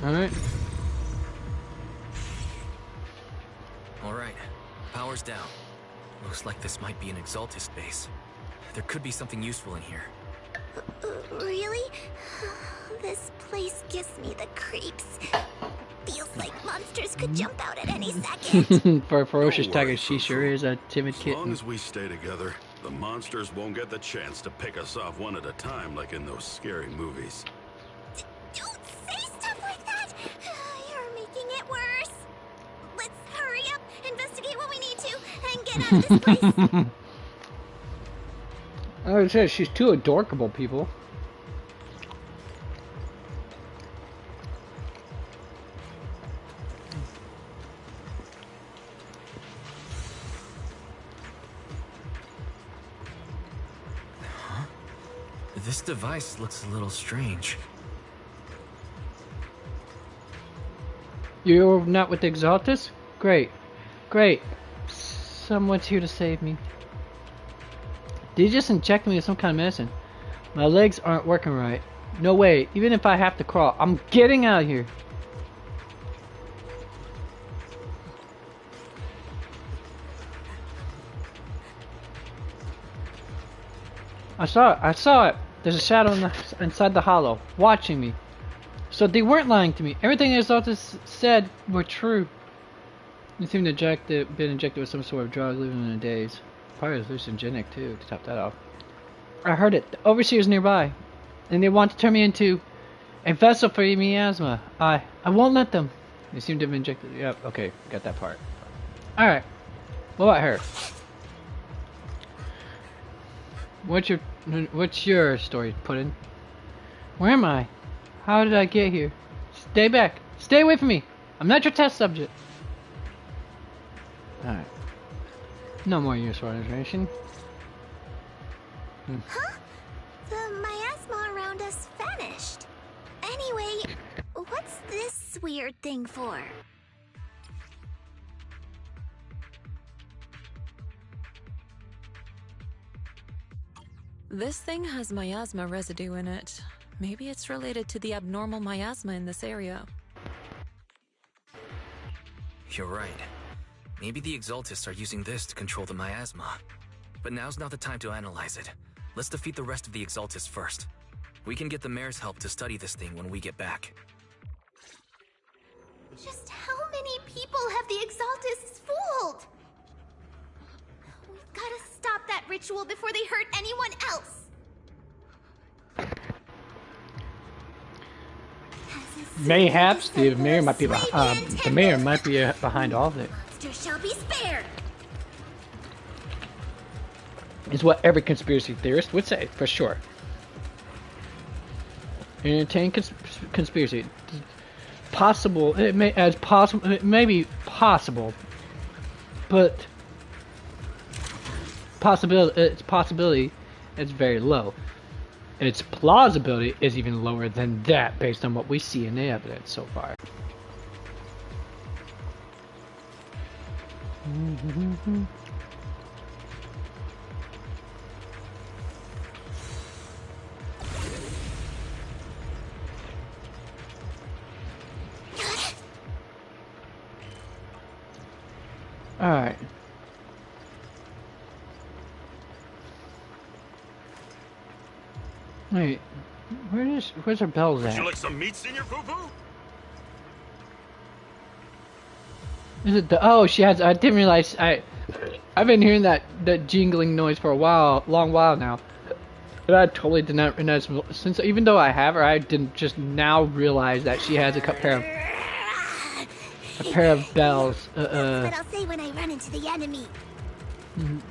A: Alright.
F: Alright, power's down. Looks like this might be an Exaltus base. There could be something useful in here.
B: Really? This place gives me the creeps. Feels like monsters could jump out at any second.
A: For a ferocious
G: Don't worry,
A: tiger, she sure is a timid
G: As long
A: kitten.
G: as we stay together, the monsters won't get the chance to pick us off one at a time like in those scary movies.
B: Don't say stuff like that! You're making it worse. Let's hurry up, investigate what we need to, and get out of this place.
A: I would say she's too adorkable, people.
F: This device looks a little strange.
A: You're not with the Exaltus? Great. Great. Someone's here to save me. Did you just inject me with some kind of medicine? My legs aren't working right. No way. Even if I have to crawl, I'm getting out of here. I saw it. I saw it. There's a shadow inside the hollow, watching me. So they weren't lying to me. Everything Exaltus said were true. You seem to been injected with some sort of drug, living in a daze. Probably hallucinogenic too, to top that off. I heard it. The overseer's nearby, and they want to turn me into a vessel for miasma. I won't let them. They seem to have injected. Yep. Okay, got that part. All right. What about her? What's your story, Puddin'? Where am I? How did I get here? Stay back. Stay away from me. I'm not your test subject. Alright. No more useful information.
B: Huh? The miasma around us vanished. Anyway, what's this weird thing for?
C: This thing has miasma residue in it. Maybe it's related to the abnormal miasma in this area.
F: You're right. Maybe the Exaltists are using this to control the miasma. but now's not the time to analyze it. Let's defeat the rest of the Exaltists first. We can get the mayor's help to study this thing when we get back.
B: Just how many people have the Exaltists fooled? We've got to stop that ritual before they hurt anyone else.
A: Mayhaps the mayor might be behind all of it.
B: Monster shall be spared.
A: Is what every conspiracy theorist would say, for sure. Entertaining conspiracy. Possible. It may be possible, but its possibility is very low. And its plausibility is even lower than that based on what we see in the evidence so far. Alright. Wait, where's her bells at?
G: Would you like some meat, Senior Poo-Poo?
A: Is it the? Oh, she has. I didn't realize. I've been hearing that jingling noise for a long while now. But I totally did not realize since even though I have her, I didn't just now realize that she has a pair of bells.
B: That's what I'll say when I run into the enemy.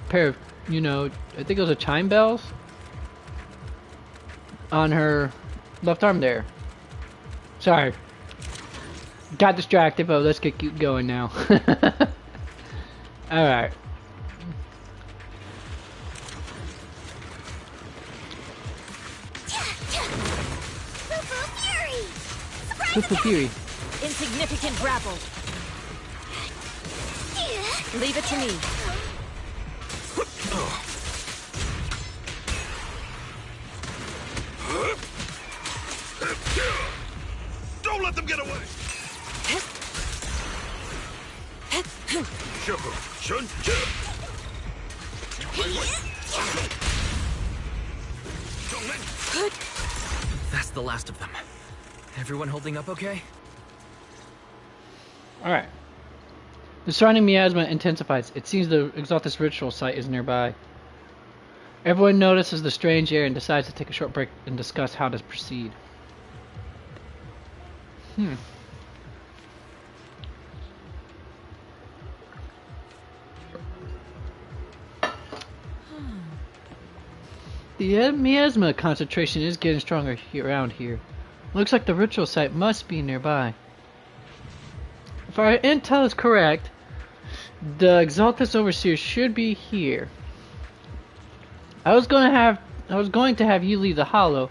A: Pair of, I think it was a chime bells on her left arm there. Sorry. Got distracted, but let's keep going now. Alright. Poo-Poo Fury.
C: Insignificant grapple. Leave it to me.
G: Don't let them get away!
F: That's the last of them. Everyone holding up okay?
A: Alright. The surrounding miasma intensifies. It seems the Exaltus ritual site is nearby. Everyone notices the strange air and decides to take a short break and discuss how to proceed. The miasma concentration is getting stronger around here. Looks like the ritual site must be nearby. If our intel is correct, the Exaltus Overseer should be here. I was going to have you leave the Hollow,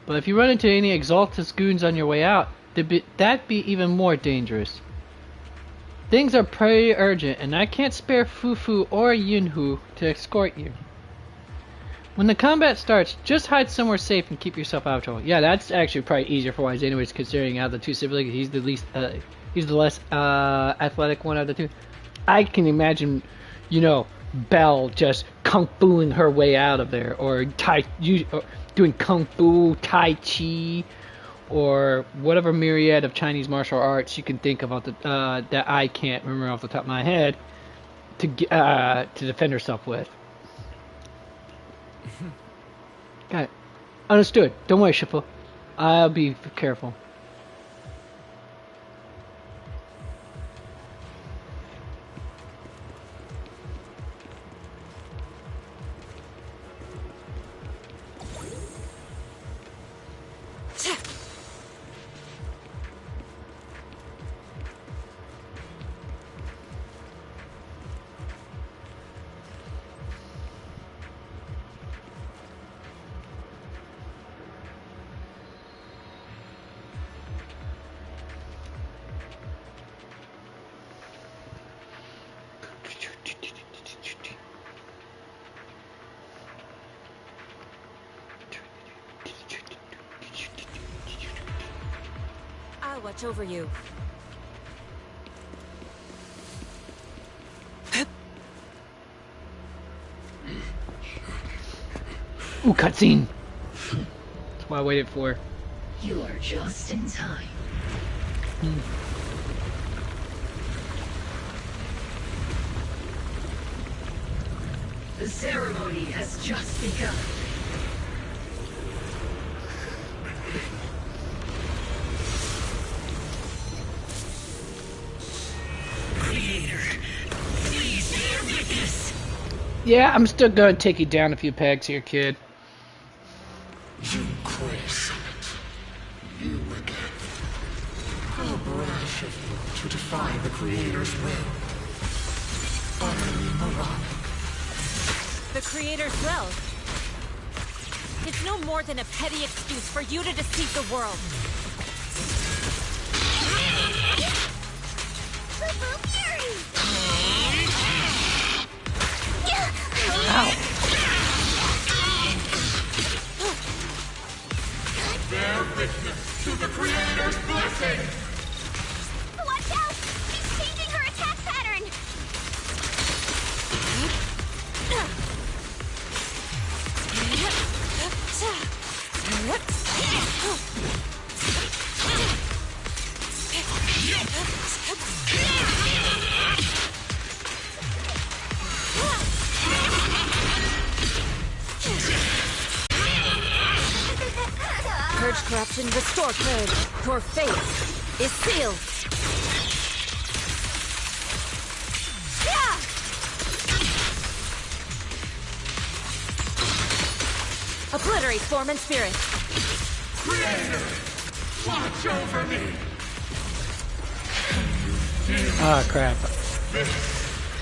A: but if you run into any Exaltus goons on your way out, that'd be even more dangerous. Things are pretty urgent, and I can't spare Fufu or Yunhu to escort you. When the combat starts, just hide somewhere safe and keep yourself out of trouble. Yeah, that's actually probably easier for Wise anyways, considering out of the two siblings, he's the less athletic one of the two. I can imagine, Belle just kung fuing her way out of there, or doing kung fu, tai chi, or whatever myriad of Chinese martial arts you can think of that I can't remember off the top of my head to defend herself with. Got it. Understood. Don't worry, Shippo. I'll be careful.
C: I'll watch over you.
A: Ooh, cutscene. That's what I waited for.
I: You are just in time. The ceremony has just begun. Creator, please bear witness.
A: Yeah, I'm still gonna take you down a few pegs here, kid.
I: Yunquei Summit. You again. How brash of you to defy the Creator's will. Utterly moronic.
J: The Creator's will? It's no more than a petty excuse for you to deceive the world.
A: Ow.
I: Bear witness to the Creator's blessing!
B: Watch out! She's changing her attack pattern!
J: Purge corruption, restore purge. Your fate is sealed. Obliterate form and spirit.
I: Creator! Watch over me!
A: Ah, crap.
I: This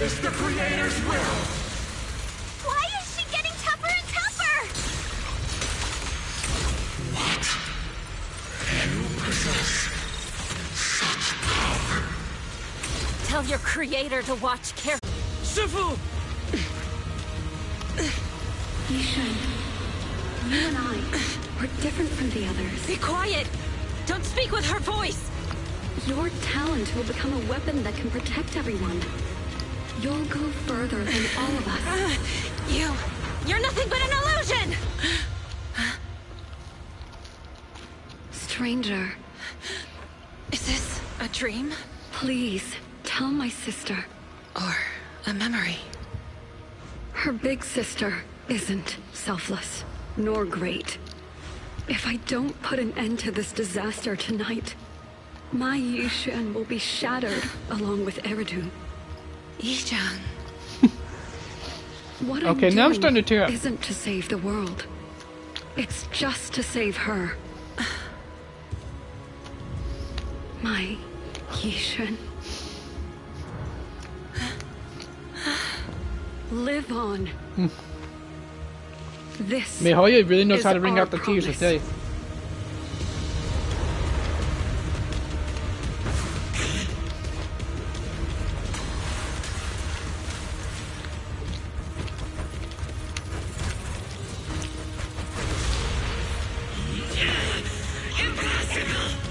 I: is the Creator's will!
B: Why is she getting tougher and tougher?
I: What? You possess such power?
J: Tell your creator to watch carefully.
D: Shifu!
K: Yishan, you and I are different from the others.
J: Be quiet! Don't speak with her voice!
K: Your talent will become a weapon that can protect everyone. You'll go further than all of us.
J: You're nothing but an illusion!
K: Stranger,
C: Is this a dream?
K: please tell my sister.
C: Or a memory?
K: Her big sister isn't selfless, nor great. If I don't put an end to this disaster tonight, my Yishan will be shattered along with Eridu.
C: Yijang.
K: What
A: Okay,
K: I'm
A: now I'm
K: doing
A: starting to tear up.
K: isn't to save the world. It's just to save her. My Yishan. Live on. This
A: Mihoyo really knows
K: is
A: how to bring
K: our
A: out the tears, I
K: promise.
A: tell you.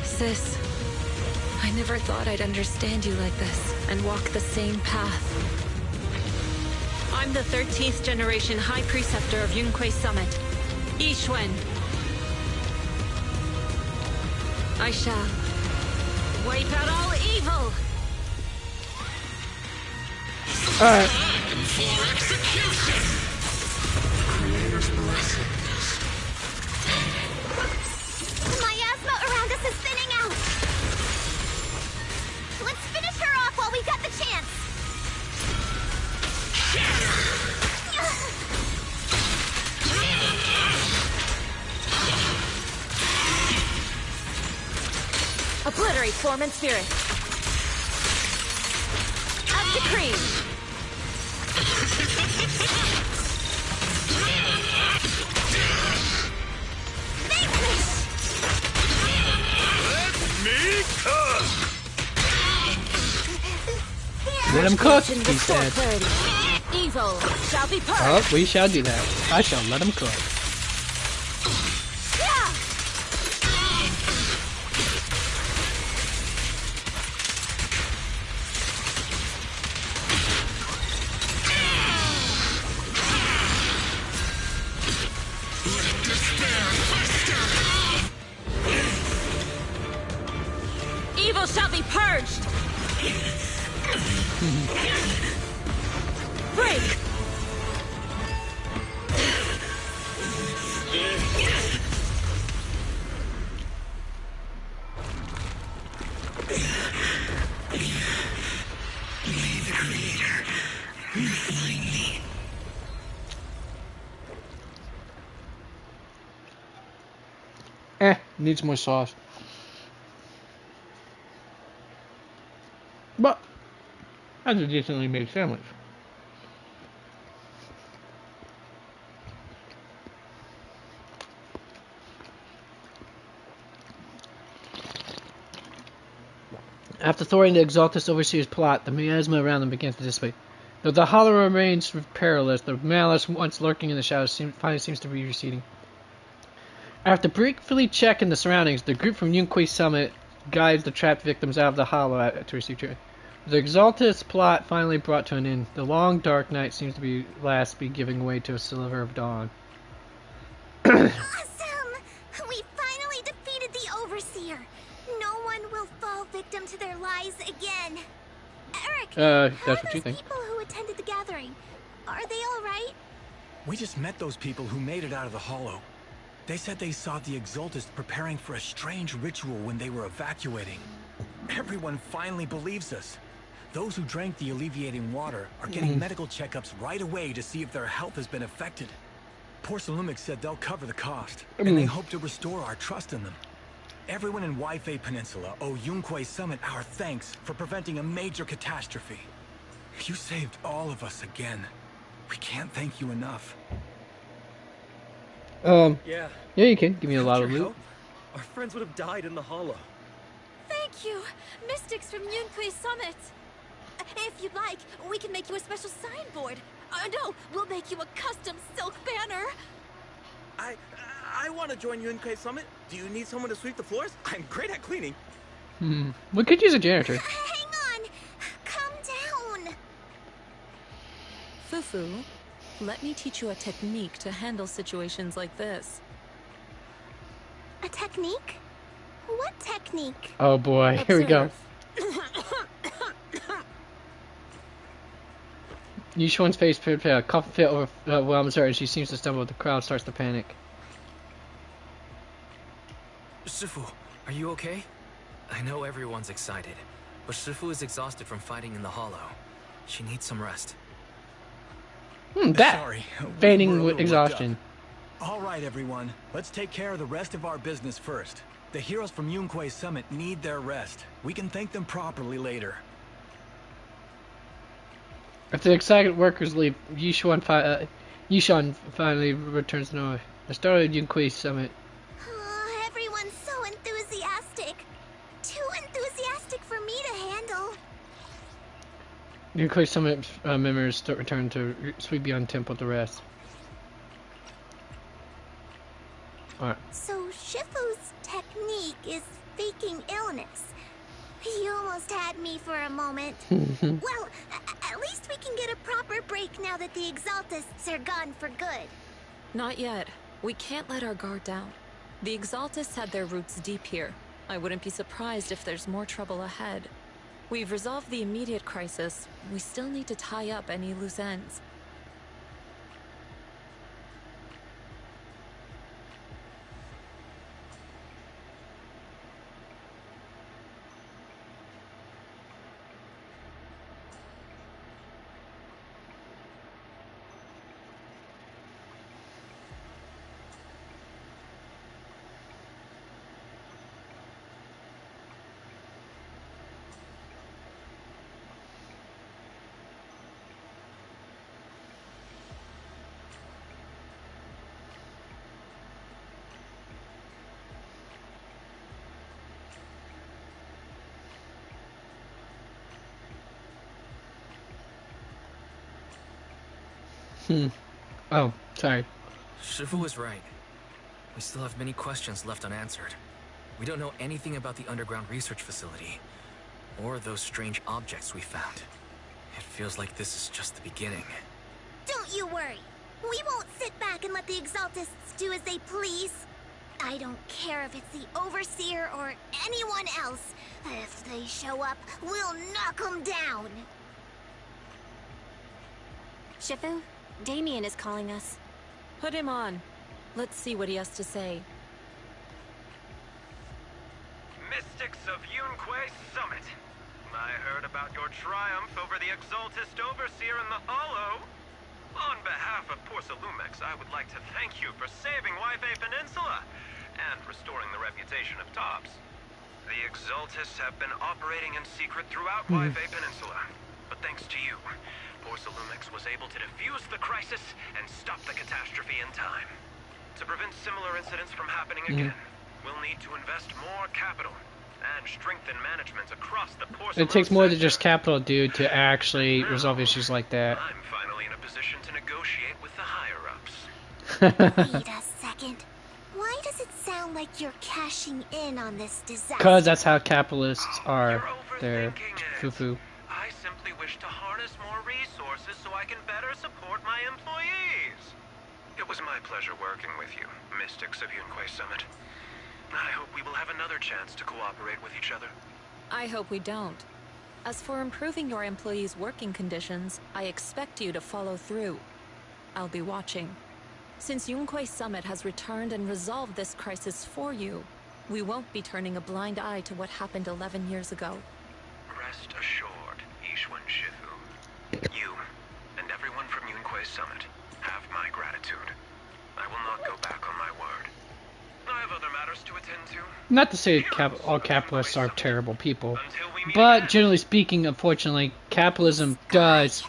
C: Sis, I never thought I'd understand you like this and walk the same path.
J: I'm the 13th generation High Preceptor of Yunquei Summit, Yixuan. I shall wipe out all evil!
A: Alright.
I: For execution! Creator's blessings.
B: The miasma around us is thinning out! Let's finish her off while we've got the chance!
J: Obliterate form and spirit. Up the cream.
G: Me cook!
A: Let him cook, he
J: Restore
A: said.
J: clarity. Evil shall be purged.
A: Oh, we shall do that. I shall let him cook.
J: Evil shall be purged! Break!
A: Needs more sauce. But that's a decently made sandwich. After thwarting the Exaltus Overseer's plot, the miasma around them begins to dissipate. Though the hollow remains perilous, the malice once lurking in the shadows finally seems to be receding. After briefly checking the surroundings, the group from Yunquay Summit guides the trapped victims out of the hollow to receive treatment. The Exaltus plot finally brought to an end. The long dark night seems to be giving way to a sliver of dawn.
B: Awesome! We finally defeated the Overseer. No one will fall victim to their lies again. Eric,
A: that's what you think.
B: People who attended the gathering, are they all right?
D: We just met those people who made it out of the hollow. They said they saw the Exaltus preparing for a strange ritual when they were evacuating. Everyone finally believes us. Those who drank the alleviating water are getting medical checkups right away to see if their health has been affected. Porcelumix said they'll cover the cost, and they hope to restore our trust in them. Everyone in Waifei Peninsula owe Yunquay Summit our thanks for preventing a major catastrophe. You saved all of us again. We can't thank you enough.
A: Yeah, you can. Give me a lot of loot.
L: Help, our friends would have died in the hollow.
B: Thank you, Mystics from Yunquay Summit. If you'd like, we can make you a special signboard. No, we'll make you a custom silk banner.
L: I want to join Yunquay Summit. Do you need someone to sweep the floors? I'm great at cleaning.
A: We could use a janitor.
B: Hang on. Calm down.
C: Fufu, let me teach you a technique to handle situations like this.
B: A technique? What technique?
A: Oh boy, here we go. Yushuan's face pale. Cough fit overwhelms her, and she seems to stumble. The crowd starts to panic.
F: Shifu, are you okay? I know everyone's excited, but Shifu is exhausted from fighting in the hollow. She needs some rest.
D: Sorry.
A: Feigning with exhaustion.
D: All right, everyone. Let's take care of the rest of our business first. The heroes from Yunquay Summit need their rest. We can thank them properly later.
A: After the excited workers leave, Yushan finally returns to normal. I started Yunquay Summit.
B: Oh, everyone's so enthusiastic. Too enthusiastic for me to handle.
A: Yunquay Summit members return to Sweet Beyond Temple to rest. Alright.
B: So Shifu's technique is faking illness. You almost had me for a moment. Well, at least we can get a proper break now that the Exaltists are gone for good.
C: Not yet. We can't let our guard down. The Exaltists had their roots deep here. I wouldn't be surprised if there's more trouble ahead. We've resolved the immediate crisis. We still need to tie up any loose ends.
A: Oh, sorry.
F: Shifu was right. We still have many questions left unanswered. We don't know anything about the underground research facility, or those strange objects we found. It feels like this is just the beginning.
B: Don't you worry. We won't sit back and let the Exaltists do as they please. I don't care if it's the Overseer or anyone else. If they show up, we'll knock them down.
J: Shifu, Damien is calling us.
C: Put him on. Let's see what he has to say.
M: Mystics of Yunquay Summit. I heard about your triumph over the Exaltist Overseer in the Hollow. On behalf of Porcelumex, I would like to thank you for saving Waifei Peninsula and restoring the reputation of Tops. The Exaltists have been operating in secret throughout Waifei Peninsula, but thanks to you, Porcelumex was able to defuse the crisis and stop the catastrophe in time. To prevent similar incidents from happening again, we'll need to invest more capital and strengthen management across the Porcelain.
A: It takes more than just capital, dude, to actually resolve issues like that.
M: I'm finally in a position to negotiate with the higher-ups.
B: Wait a second. Why does it sound like you're cashing in on this disaster?
A: Because that's how capitalists are. They're foo-foo.
M: I simply wish to harness more resources so I can better support my employees. It was my pleasure working with you, Mystics of Yunquay Summit. I hope we will have another chance to cooperate with each other.
C: I hope we don't. As for improving your employees' working conditions, I expect you to follow through. I'll be watching. Since Yunquay Summit has returned and resolved this crisis for you, we won't be turning a blind eye to what happened 11 years ago.
M: Rest assured, Ishwan Shifu. You, and everyone from Yunquay Summit, have my gratitude. I will not go back on my word. I have other matters to attend to.
A: Not to say all capitalists are terrible people, but generally speaking, unfortunately, capitalism does,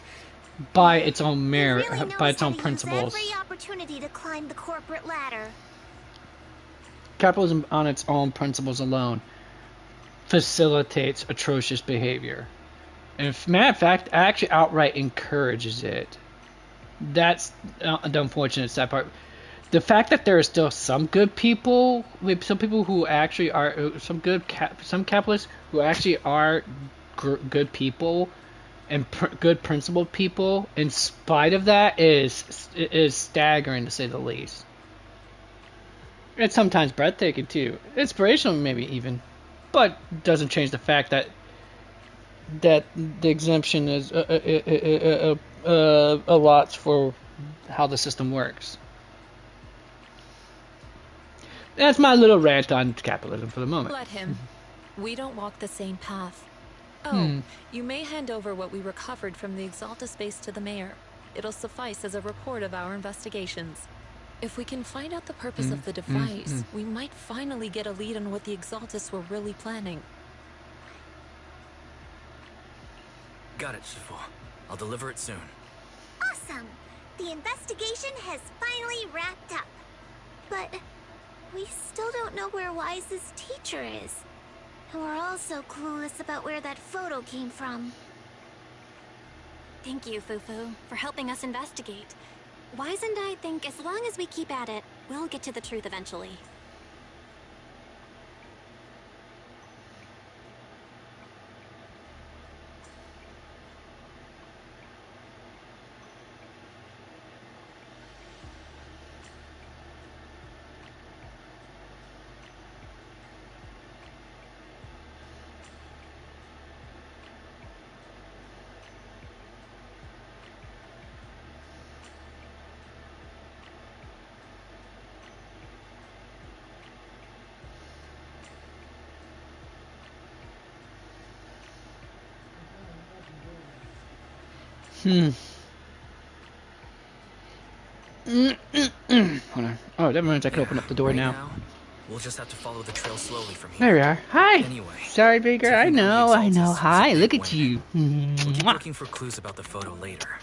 A: by its own merit, by its own principles.
B: Every opportunity to climb the corporate ladder.
A: Capitalism, on its own principles alone, facilitates atrocious behavior. And matter of fact, actually outright encourages it. That's the unfortunate sad part. The fact that there are still some good people, some people who actually are some capitalists who actually are good people and good principled people, in spite of that, is staggering to say the least. It's sometimes breathtaking too, inspirational maybe even, but doesn't change the fact that the exemption is a lot for how the system works. That's my little rant on capitalism for the moment.
C: Let him. We don't walk the same path. Oh, you may hand over what we recovered from the Exalta space to the mayor. It'll suffice as a report of our investigations. If we can find out the purpose of the device, we might finally get a lead on what the Exaltists were really planning.
F: Got it, Shifu. I'll deliver it soon.
B: Awesome! The investigation has finally wrapped up. But we still don't know where Wise's teacher is. And we're also clueless about where that photo came from.
J: Thank you, Fufu, for helping us investigate. Wise and I think as long as we keep at it, we'll get to the truth eventually.
A: Hold on. Oh, that means I can open up the door now.
F: We'll just have to follow the trail slowly from here.
A: There we are. Hi.
F: Anyway,
A: sorry, Baker. I know. Hi. Look at you.
F: We'll keep looking for clues about the photo later.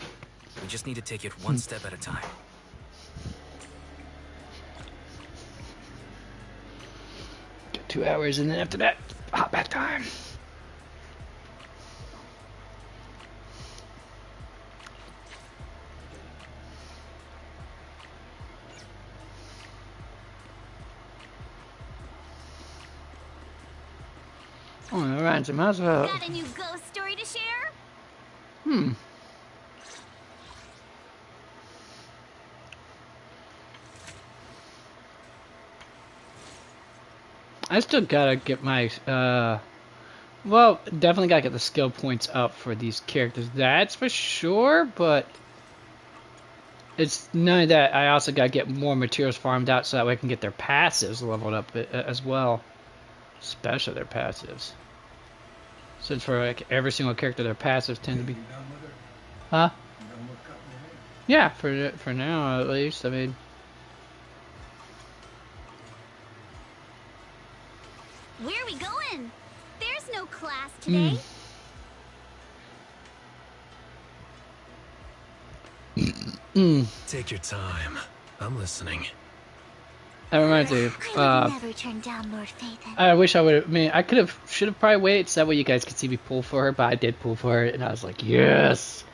F: We just need to take it one step at a time.
A: Get 2 hours, and then after that, hot bath time. Oh, alright, so might as well.
B: Got a new ghost story to share?
A: I still gotta get my, well, definitely gotta get the skill points up for these characters. That's for sure, but it's none of that. I also gotta get more materials farmed out so that way I can get their passives leveled up as well. Especially their passives. Since for like every single character, their passives tend to be... Huh? Yeah, for now at least. I mean...
B: Where are we going? There's no class today.
D: Take your time. I'm listening.
A: That reminds me.
B: I would never turn down Lord Phaethon.
A: I wish I would. I mean, I should have probably waited so that way you guys could see me pull for her, but I did pull for her, and I was like, yes,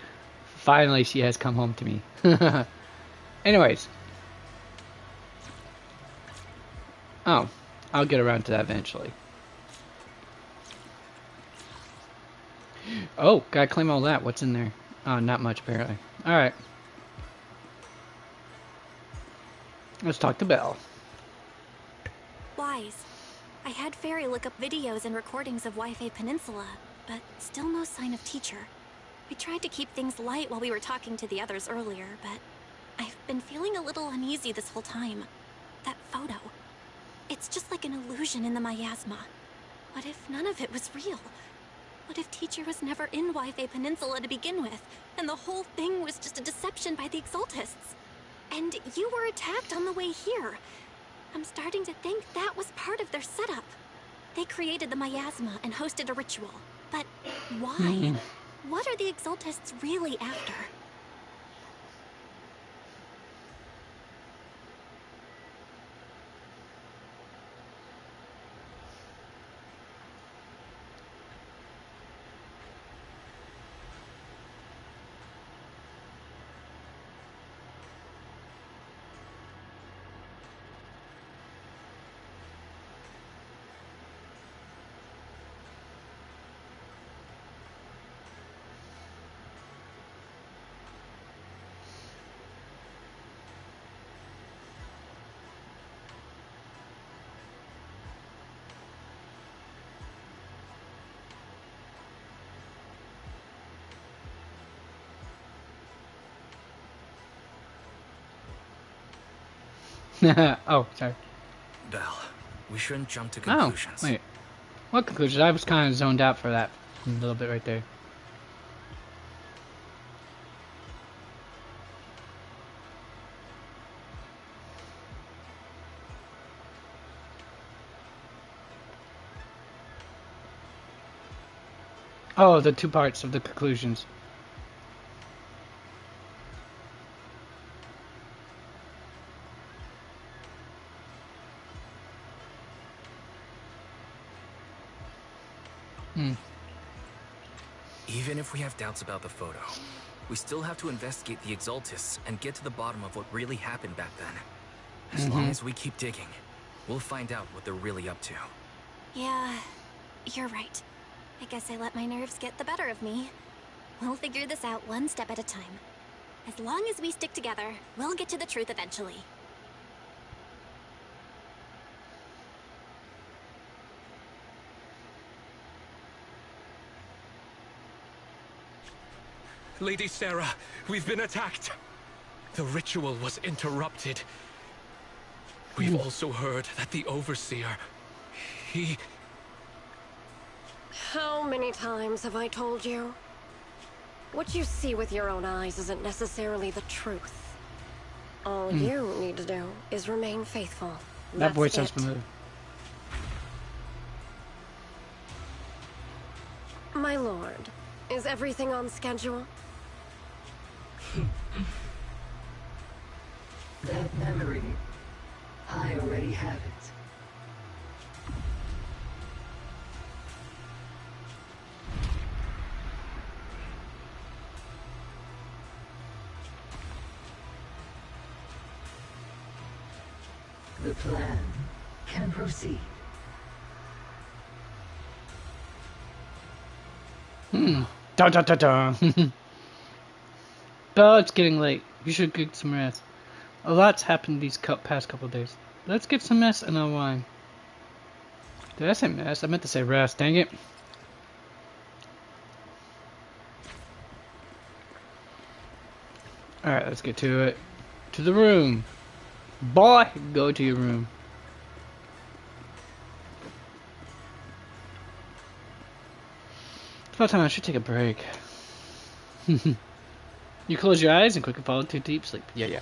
A: finally she has come home to me. Anyways, oh, I'll get around to that eventually. Oh, gotta claim all that. What's in there? Oh, not much apparently. All right, let's talk to Belle.
B: Wise. I had Fairy look up videos and recordings of Wi-Fi Peninsula, but still no sign of Teacher. We tried to keep things light while we were talking to the others earlier, but I've been feeling a little uneasy this whole time. That photo. It's just like an illusion in the miasma. What if none of it was real? What if Teacher was never in Wi-Fi Peninsula to begin with, and the whole thing was just a deception by the Exaltists? And you were attacked on the way here. I'm starting to think that was part of their setup. They created the miasma and hosted a ritual. But why? What are the Exaltists really after?
A: Oh, sorry.
F: Belle, we shouldn't jump to conclusions.
A: Oh, wait. What conclusions? I was kind of zoned out for that a little bit right there. Oh, the two parts of the conclusions.
F: Even if we have doubts about the photo, we still have to investigate the Exaltists and get to the bottom of what really happened back then. As long as we keep digging, we'll find out what they're really up to.
B: Yeah, you're right. I guess I let my nerves get the better of me. We'll figure this out one step at a time. As long as we stick together, we'll get to the truth eventually.
M: Lady Sarah, we've been attacked. The ritual was interrupted. We've also heard that the Overseer, he...
N: How many times have I told you? What you see with your own eyes isn't necessarily the truth. All you need to do is remain faithful.
A: That voice sounds familiar.
N: My lord, is everything on schedule?
I: That memory, I already have it. The plan can proceed.
A: Dun dun dun dun. Belle, it's getting late. You should get some rest. A lot's happened these past couple of days. Let's get some rest and unwind. Did I say mess? I meant to say rest. Dang it. Alright, let's get to it. To the room. Boy, go to your room. It's about time I should take a break. You close your eyes and quickly fall into deep sleep. Yeah.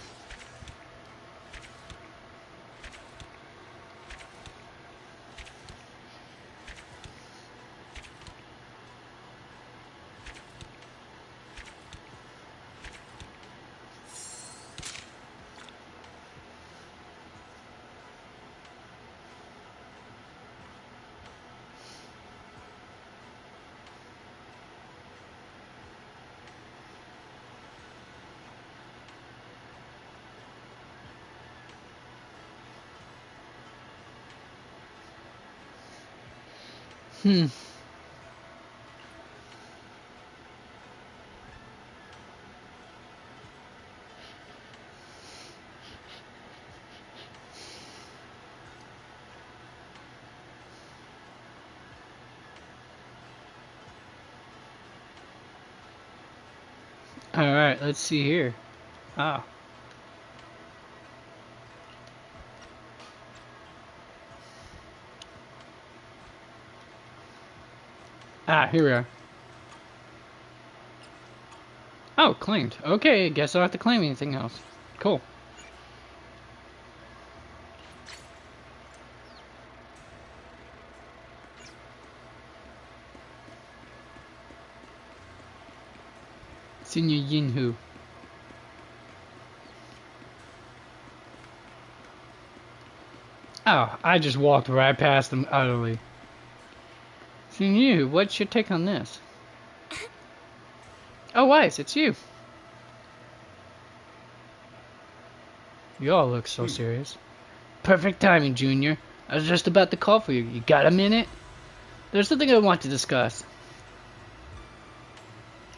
A: Alright, let's see here. Ah, here we are. Oh, claimed. Okay, guess I don't have to claim anything else. Cool. Senior Yinhu. Oh, I just walked right past them utterly. Senior, what's your take on this? Oh, Weiss, it's you. You all look so serious. Perfect timing, Junior. I was just about to call for you. You got a minute? There's something I want to discuss.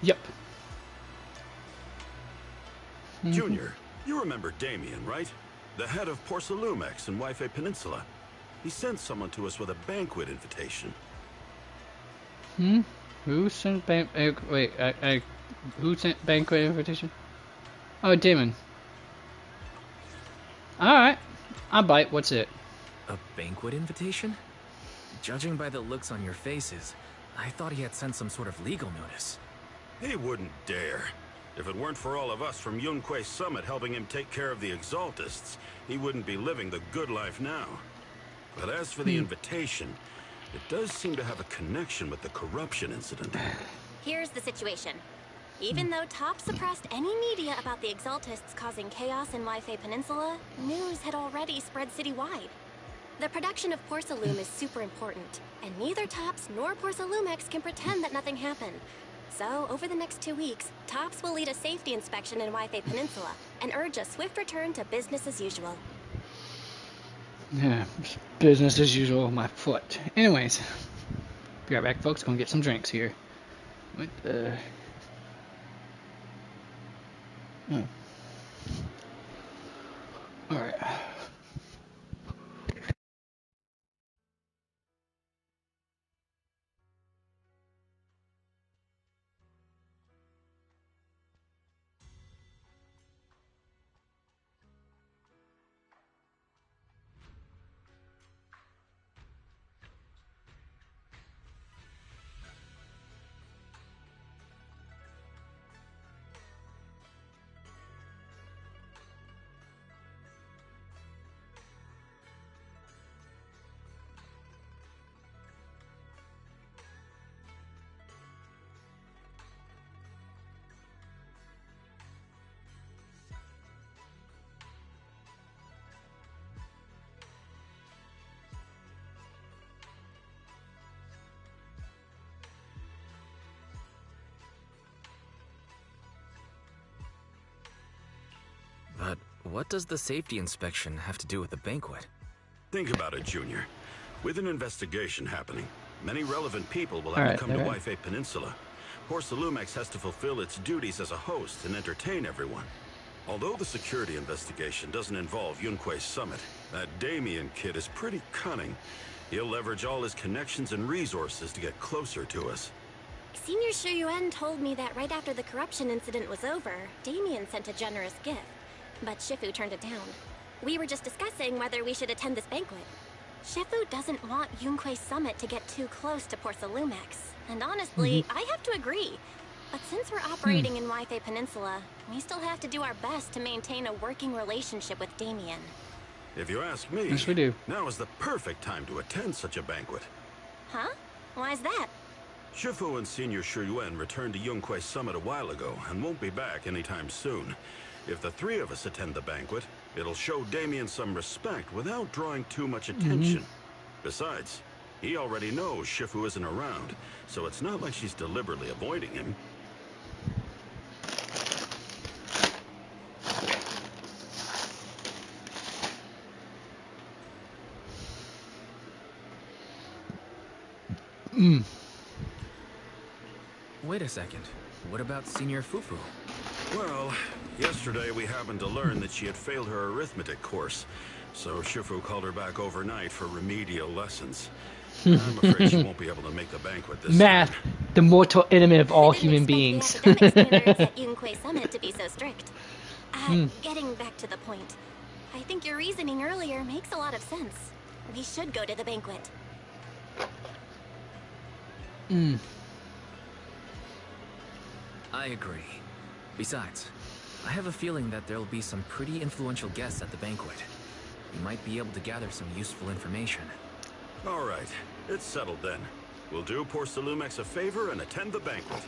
A: Yep.
G: Junior, you remember Damien, right? The head of Porcelumex in Wi-Fi Peninsula. He sent someone to us with a banquet invitation.
A: Who sent who sent banquet invitation? Oh, Damon. Alright. I'll bite. What's it?
F: A banquet invitation? Judging by the looks on your faces, I thought he had sent some sort of legal notice.
G: He wouldn't dare. If it weren't for all of us from Yunque Summit helping him take care of the Exaltists, he wouldn't be living the good life now. But as for the invitation, it does seem to have a connection with the corruption incident.
B: Here's the situation. Even though Top suppressed any media about the Exaltists causing chaos in Wi-Fi Peninsula, news had already spread citywide. The production of Porcelume is super important, and neither Tops nor Porcelumex can pretend that nothing happened. So, over the next 2 weeks, Tops will lead a safety inspection in Wi-Fi Peninsula and urge a swift return to business as usual.
A: Yeah, business as usual, my foot. Anyways, be right back, folks. Gonna get some drinks here. What the... Oh. Alright.
F: But what does the safety inspection have to do with the banquet?
G: Think about it, Junior. With an investigation happening, many relevant people will have to come to Wi-Fi Peninsula. Porcelumex has to fulfill its duties as a host and entertain everyone. Although the security investigation doesn't involve Yunque's summit, that Damien kid is pretty cunning. He'll leverage all his connections and resources to get closer to us.
B: Senior Shuyuan told me that right after the corruption incident was over, Damien sent a generous gift, but Shifu turned it down. We were just discussing whether we should attend this banquet. Shifu doesn't want Yunque's summit to get too close to Porcelumex, and honestly, I have to agree. But since we're operating in Waifei Peninsula, we still have to do our best to maintain a working relationship with Damien.
G: If you ask me,
A: yes, we do.
G: Now is the perfect time to attend such a banquet.
B: Huh? Why's that?
G: Shifu and Senior Shuyuan returned to Yunque's summit a while ago and won't be back anytime soon. If the three of us attend the banquet, it'll show Damien some respect without drawing too much attention. Besides, he already knows Shifu isn't around, so it's not like she's deliberately avoiding him.
F: Wait a second. What about Senior Fufu?
G: Well, yesterday we happened to learn that she had failed her arithmetic course, so Shifu called her back overnight for remedial lessons. I'm afraid she won't be able to make the banquet this
A: Math,
G: time.
A: the mortal enemy of all human beings.
B: The academic standards at Yunque Summit to be so strict. Getting back to the point, I think your reasoning earlier makes a lot of sense. We should go to the banquet.
F: I agree. Besides, I have a feeling that there'll be some pretty influential guests at the banquet. We might be able to gather some useful information.
G: All right, it's settled then. We'll do Porcelumex a favor and attend the banquet.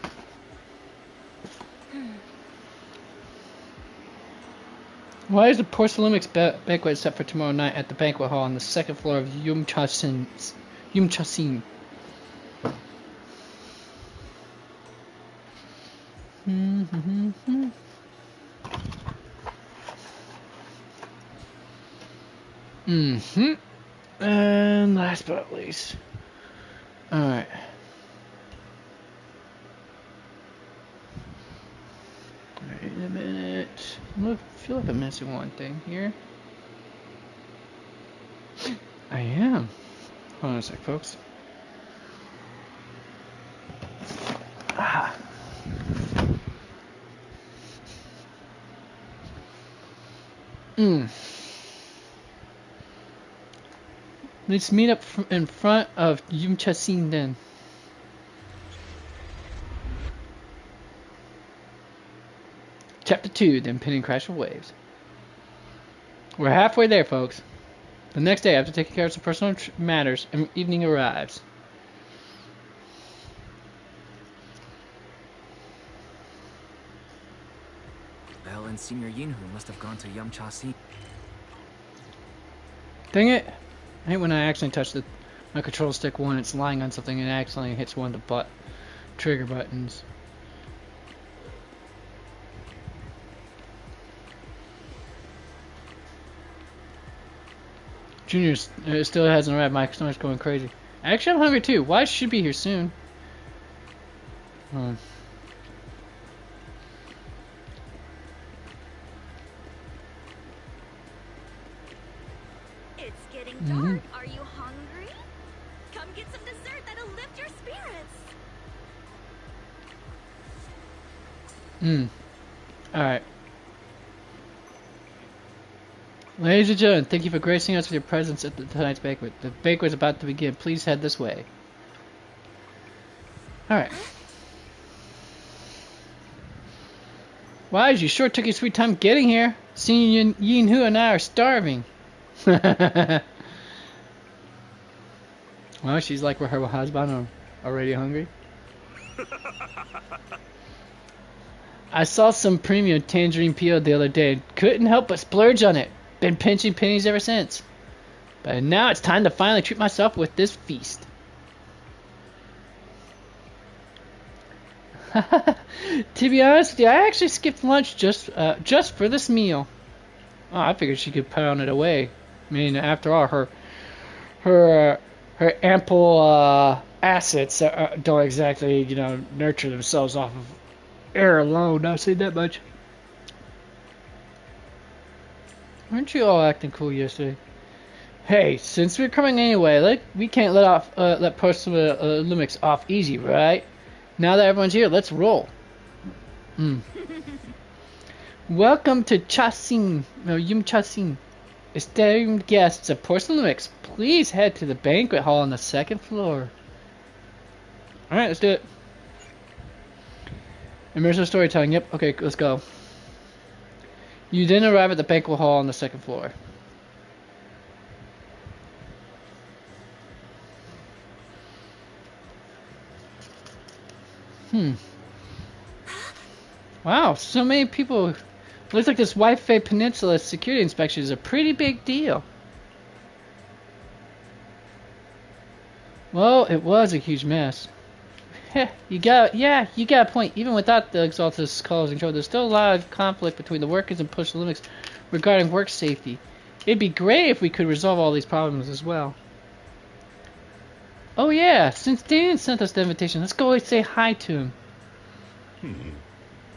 A: Why is the Porcelumex banquet set for tomorrow night at the banquet hall on the second floor of Yumchasin? And last but not least. Alright. Wait a minute. I feel like I'm missing one thing here. I am. Hold on a sec, folks. Let's meet up in front of Yumchasin then. Chapter 2, the impending crash of waves. We're halfway there, folks. The next day, after taking care of some personal matters, evening arrives.
F: Belle and Senior Yinhu must have gone to Yumchasin.
A: Dang it! I hate when I accidentally touch my control stick when it's lying on something and it accidentally hits one of the trigger buttons. Junior still hasn't arrived. My stomach's going crazy. Actually, I'm hungry too. Why should be here soon?
B: It's getting dark. Are you hungry? Come get some dessert that'll lift your spirits.
A: Alright. Ladies and gentlemen, thank you for gracing us with your presence at tonight's banquet. The banquet is about to begin. Please head this way. Alright. Why, you sure took your sweet time getting here. Senior Yinhu and I are starving. Well, she's like her husband, already hungry. I saw some premium tangerine peel the other day. Couldn't help but splurge on it. Been pinching pennies ever since. But now it's time to finally treat myself with this feast. To be honest with you, I actually skipped lunch just for this meal. Oh, I figured she could pound it away. I mean, after all, her ample assets don't exactly, nurture themselves off of air alone. I'll say that much. Weren't you all acting cool yesterday? Hey, since we're coming anyway, we can't let Porcelain Lumix off easy, right? Now that everyone's here, let's roll. Welcome to Yum Chasin. Esteemed guests of Porcelain Lumix, please head to the banquet hall on the 2nd floor. Alright, let's do it. Immersive storytelling, yep, okay, let's go. You then arrive at the banquet hall on the 2nd floor. Wow, so many people. Looks like this Wi-Fi Peninsula security inspection is a pretty big deal. Well, it was a huge mess. You got a point. Even without the Exaltus causing trouble, there's still a lot of conflict between the workers and Porcelain Lumix regarding work safety. It'd be great if we could resolve all these problems as well. Oh yeah, since Dan sent us the invitation, let's go and say hi to him.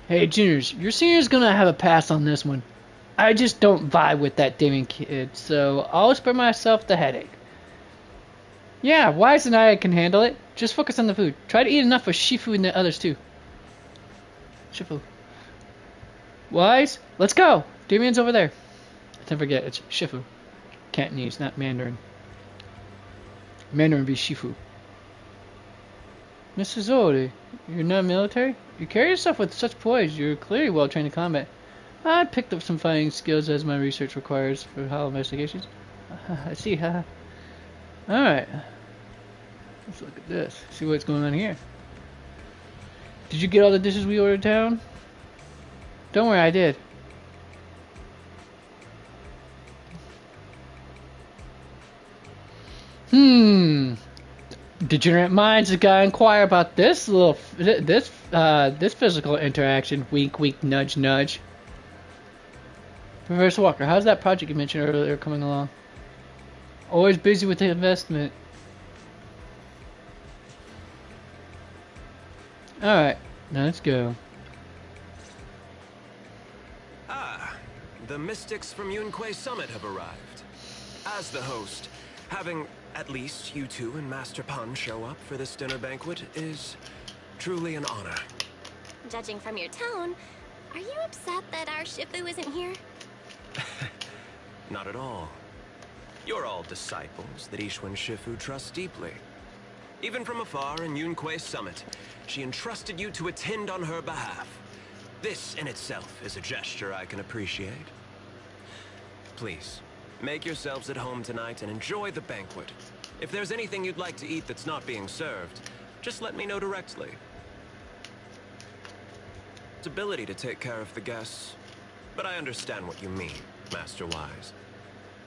A: Hey juniors, your senior's gonna have a pass on this one. I just don't vibe with that Damien kid, so I'll spare myself the headache. Yeah, Wise and I can handle it. Just focus on the food. Try to eat enough for Shifu and the others too. Shifu. Wise, let's go. Damien's over there. Don't forget, it's Shifu. Cantonese, not Mandarin. Mandarin be Shifu. Mrs. Ode, you're not military? You carry yourself with such poise. You're clearly well trained in combat. I picked up some fighting skills as my research requires for hollow investigations. I see, haha. Alright. Let's look at this. See what's going on here. Did you get all the dishes we ordered down? Don't worry, I did. Degenerate minds have got to inquire about this physical interaction. Wink, wink, nudge, nudge. Professor Walker, how's that project you mentioned earlier coming along? Always busy with the investment. Alright, now let's go.
M: The mystics from Yunquay Summit have arrived. As the host, having at least you two and Master Pan show up for this dinner banquet is truly an honor.
B: Judging from your tone, are you upset that our Shifu isn't here?
M: Not at all. You're all disciples that Ishwan Shifu trusts deeply. Even from afar in Yunquay Summit, she entrusted you to attend on her behalf. This in itself is a gesture I can appreciate. Please, make yourselves at home tonight and enjoy the banquet. If there's anything you'd like to eat that's not being served, just let me know directly. It's ability to take care of the guests, but I understand what you mean, Master Wise.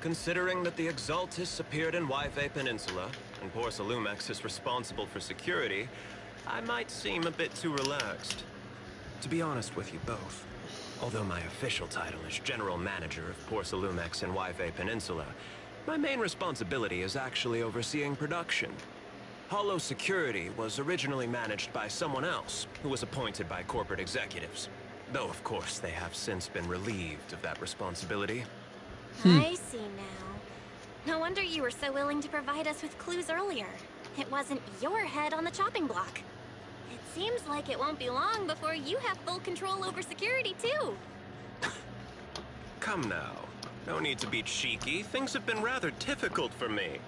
M: Considering that the Exaltus appeared in Wi-Fi Peninsula, and Porcelain Lumix is responsible for security, I might seem a bit too relaxed. To be honest with you both, although my official title is General Manager of Porcelain Lumix and Wi-Fi Peninsula, my main responsibility is actually overseeing production. Hollow Security was originally managed by someone else, who was appointed by corporate executives. Though, of course, they have since been relieved of that responsibility.
B: I see now. No wonder you were so willing to provide us with clues earlier. It wasn't your head on the chopping block. It seems like it won't be long before you have full control over security, too.
M: Come now. No need to be cheeky. Things have been rather difficult for me.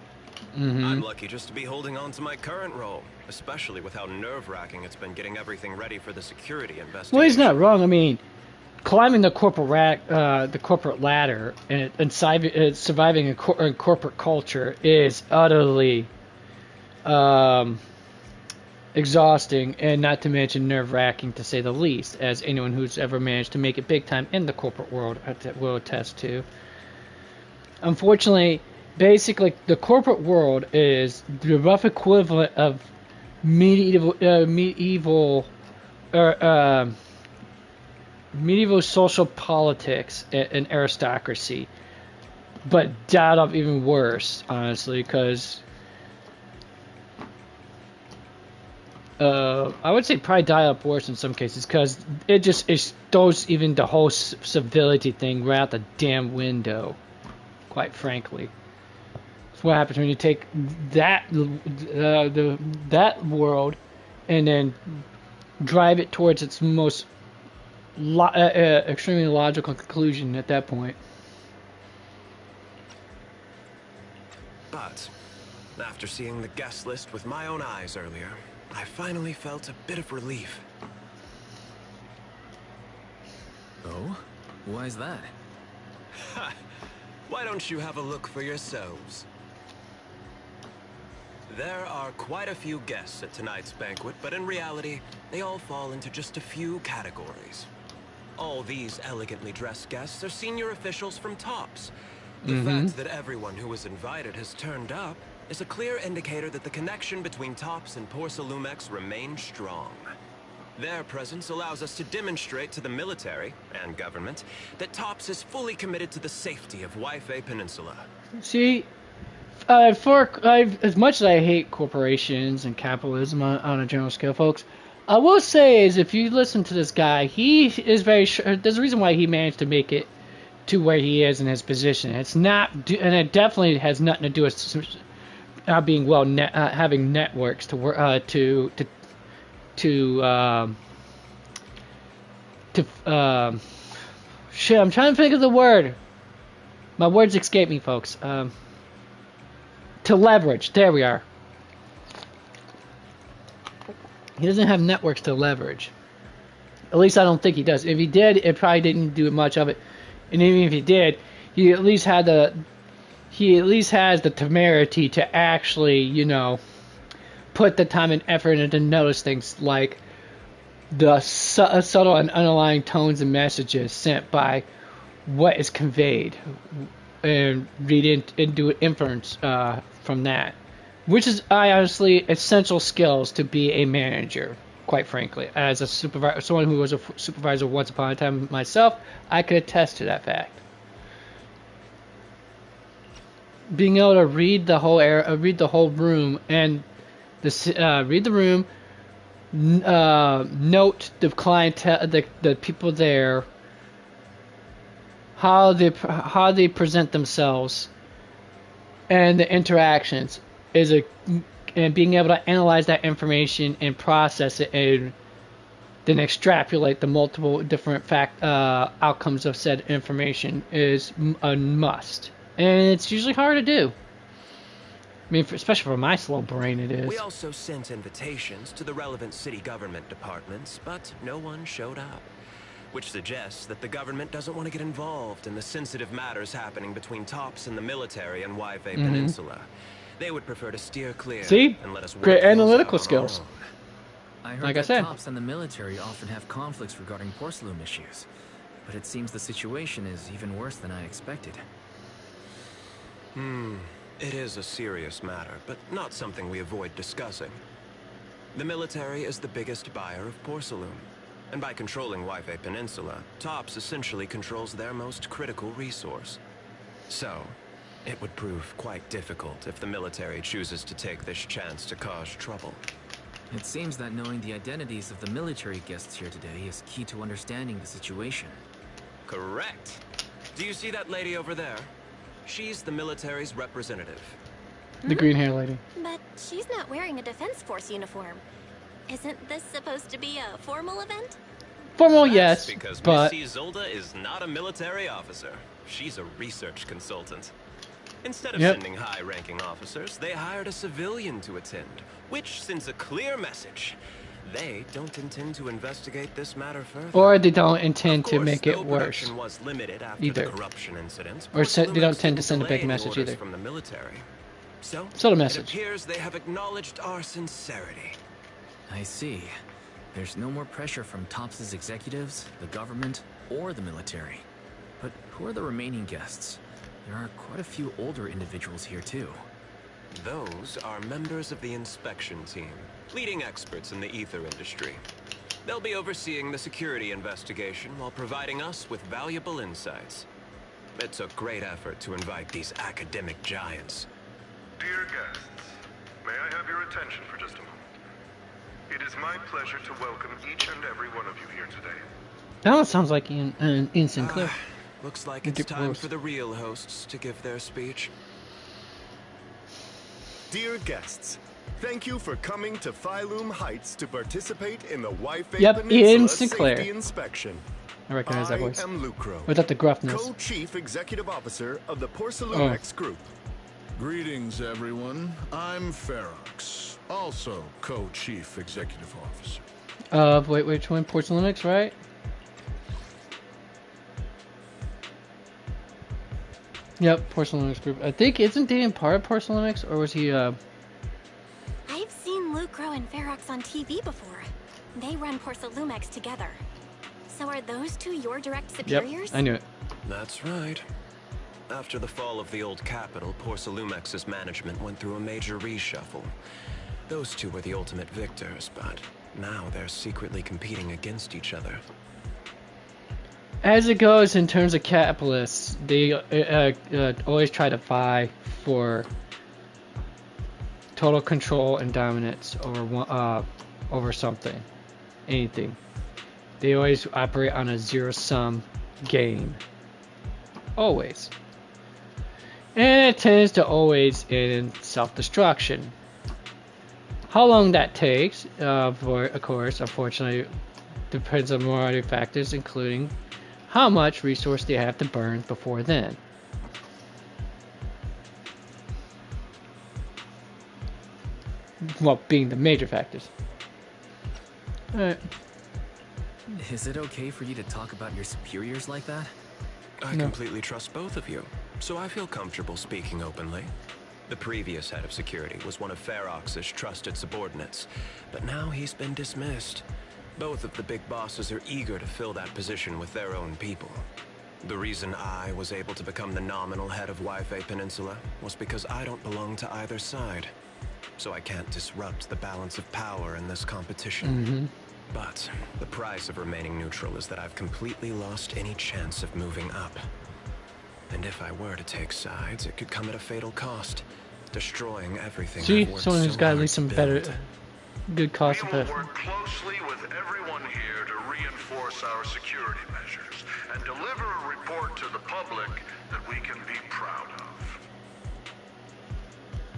M: I'm lucky just to be holding on to my current role, especially with how nerve-wracking it's been getting everything ready for the security investigation.
A: Well, he's not wrong. I mean, climbing the corporate ladder and surviving in corporate culture is utterly exhausting, and not to mention nerve-wracking, to say the least, as anyone who's ever managed to make it big time in the corporate world will attest to. Unfortunately, basically, the corporate world is the rough equivalent of medieval social politics and aristocracy, but that of even worse, honestly, because I would say probably dial up worse in some cases, because it throws even the whole civility thing right out the damn window, quite frankly. It's what happens when you take that that world and then drive it towards its most extremely logical conclusion at that point.
O: But after seeing the guest list with my own eyes earlier, I finally felt a bit of relief.
F: Oh? Why is that?
O: Ha! Why don't you have a look for yourselves? There are quite a few guests at tonight's banquet, but in reality, they all fall into just a few categories. All these elegantly dressed guests are senior officials from TOPS. The fact that everyone who was invited has turned up is a clear indicator that the connection between TOPS and Porcelumex remains strong. Their presence allows us to demonstrate to the military and government that TOPS is fully committed to the safety of Waifei Peninsula.
A: See, as much as I hate corporations and capitalism on a general scale, folks, I will say is if you listen to this guy, he is very sure. There's a reason why he managed to make it to where he is in his position. It's not, and it definitely has nothing to do with being having networks to work shit. I'm trying to think of the word. My words escape me, folks. To leverage. There we are. He doesn't have networks to leverage. At least I don't think he does. If he did, it probably didn't do much of it. And even if he did, he at least has the temerity to actually, put the time and effort into notice things like the subtle and underlying tones and messages sent by what is conveyed, and read into inference from that, which is honestly essential skills to be a manager. Quite frankly, as a supervisor, someone who was a supervisor once upon a time myself, I could attest to that fact. Being able to read the whole room, and read the room, note the clientele, the people there, how they present themselves, and the interactions and being able to analyze that information and process it, and then extrapolate the multiple different outcomes of said information is a must. And it's usually hard to do. I mean, especially for my slow brain, it is.
O: We also sent invitations to the relevant city government departments, but no one showed up. Which suggests that the government doesn't want to get involved in the sensitive matters happening between TOPS and the military and Waifei Peninsula. They would prefer to steer clear.
A: See?
O: And let us work
A: great analytical skills.
F: I heard
A: like
F: that
A: I said,
F: TOPS and the military often have conflicts regarding porcelain issues, but it seems the situation is even worse than I expected.
O: It is a serious matter, but not something we avoid discussing. The military is the biggest buyer of porcelain, and by controlling Waifei Peninsula, TOPS essentially controls their most critical resource. So, it would prove quite difficult if the military chooses to take this chance to cause trouble.
F: It seems that knowing the identities of the military guests here today is key to understanding the situation.
O: Correct. Do you see that lady over there? She's the military's representative.
A: The green hair lady.
B: But she's not wearing a Defense Force uniform. Isn't this supposed to be a formal event?
A: Formal,
O: That's
A: yes,
O: because
A: but
O: Miss Isolda is not a military officer. She's a research consultant. Instead of sending high-ranking officers, they hired a civilian to attend, which sends a clear message. They don't intend to investigate this matter further.
A: Or they don't intend to make it worse.
O: Was limited after
A: either.
O: The corruption incidents,
A: Or they don't tend to send a big message either.
O: From the military. So,
A: subtle message.
O: It appears they have acknowledged our sincerity.
F: I see. There's no more pressure from TOPS' executives, the government, or the military. But who are the remaining guests? There are quite a few older individuals here too.
O: Those are members of the inspection team, leading experts in the ether industry. They'll be overseeing the security investigation while providing us with valuable insights. It took great effort to invite these academic giants.
M: Dear guests, may I have your attention for just a moment? It is is my pleasure to welcome each and every one of you here today.
A: That one sounds like in Sinclair.
O: Looks like it's time for the real hosts to give their speech.
P: Dear guests, thank you for coming to Phylum Heights to participate in the Wi-Fi
A: Yep,
P: Peninsula
A: Ian Sinclair.
P: Safety Inspection.
A: I recognize that voice.
P: I am Lucro,
A: Without the gruffness.
P: Co-Chief Executive Officer of the Porcelumex Group.
I: Greetings, everyone. I'm Ferox, also Co-Chief Executive Officer.
A: Wait, which one? Porcelumex, right? Yep, Porcelumex Group. I think, isn't Dan part of Porcelumex, or was he,
B: I've seen Lucro and Ferox on TV before. They run Porcelumex together. So are those two your direct superiors?
A: Yep, I knew it.
O: That's right. After the fall of the old capital, Porcelumex's management went through a major reshuffle. Those two were the ultimate victors, but now they're secretly competing against each other.
A: As it goes in terms of capitalists, they always try to vie for total control and dominance over something, anything. They always operate on a zero-sum game. Always. And it tends to always end in self-destruction. How long that takes, of course, unfortunately, depends on more other factors, including how much resource they have to burn before then. Well, being the major factors. Alright.
F: Is it okay for you to talk about your superiors like that?
O: I completely trust both of you, so I feel comfortable speaking openly. The previous head of security was one of Ferox's trusted subordinates, but now he's been dismissed. Both of the big bosses are eager to fill that position with their own people. The reason I was able to become the nominal head of Wi-Fi Peninsula was because I don't belong to either side. So I can't disrupt the balance of power in this competition. But the price of remaining neutral is that I've completely lost any chance of moving up. And if I were to take sides, it could come at a fatal cost, destroying everything.
A: See, someone who's got at least some better, good cost
M: We will work closely with everyone here to reinforce our security measures and deliver a report to the public that we can be proud of.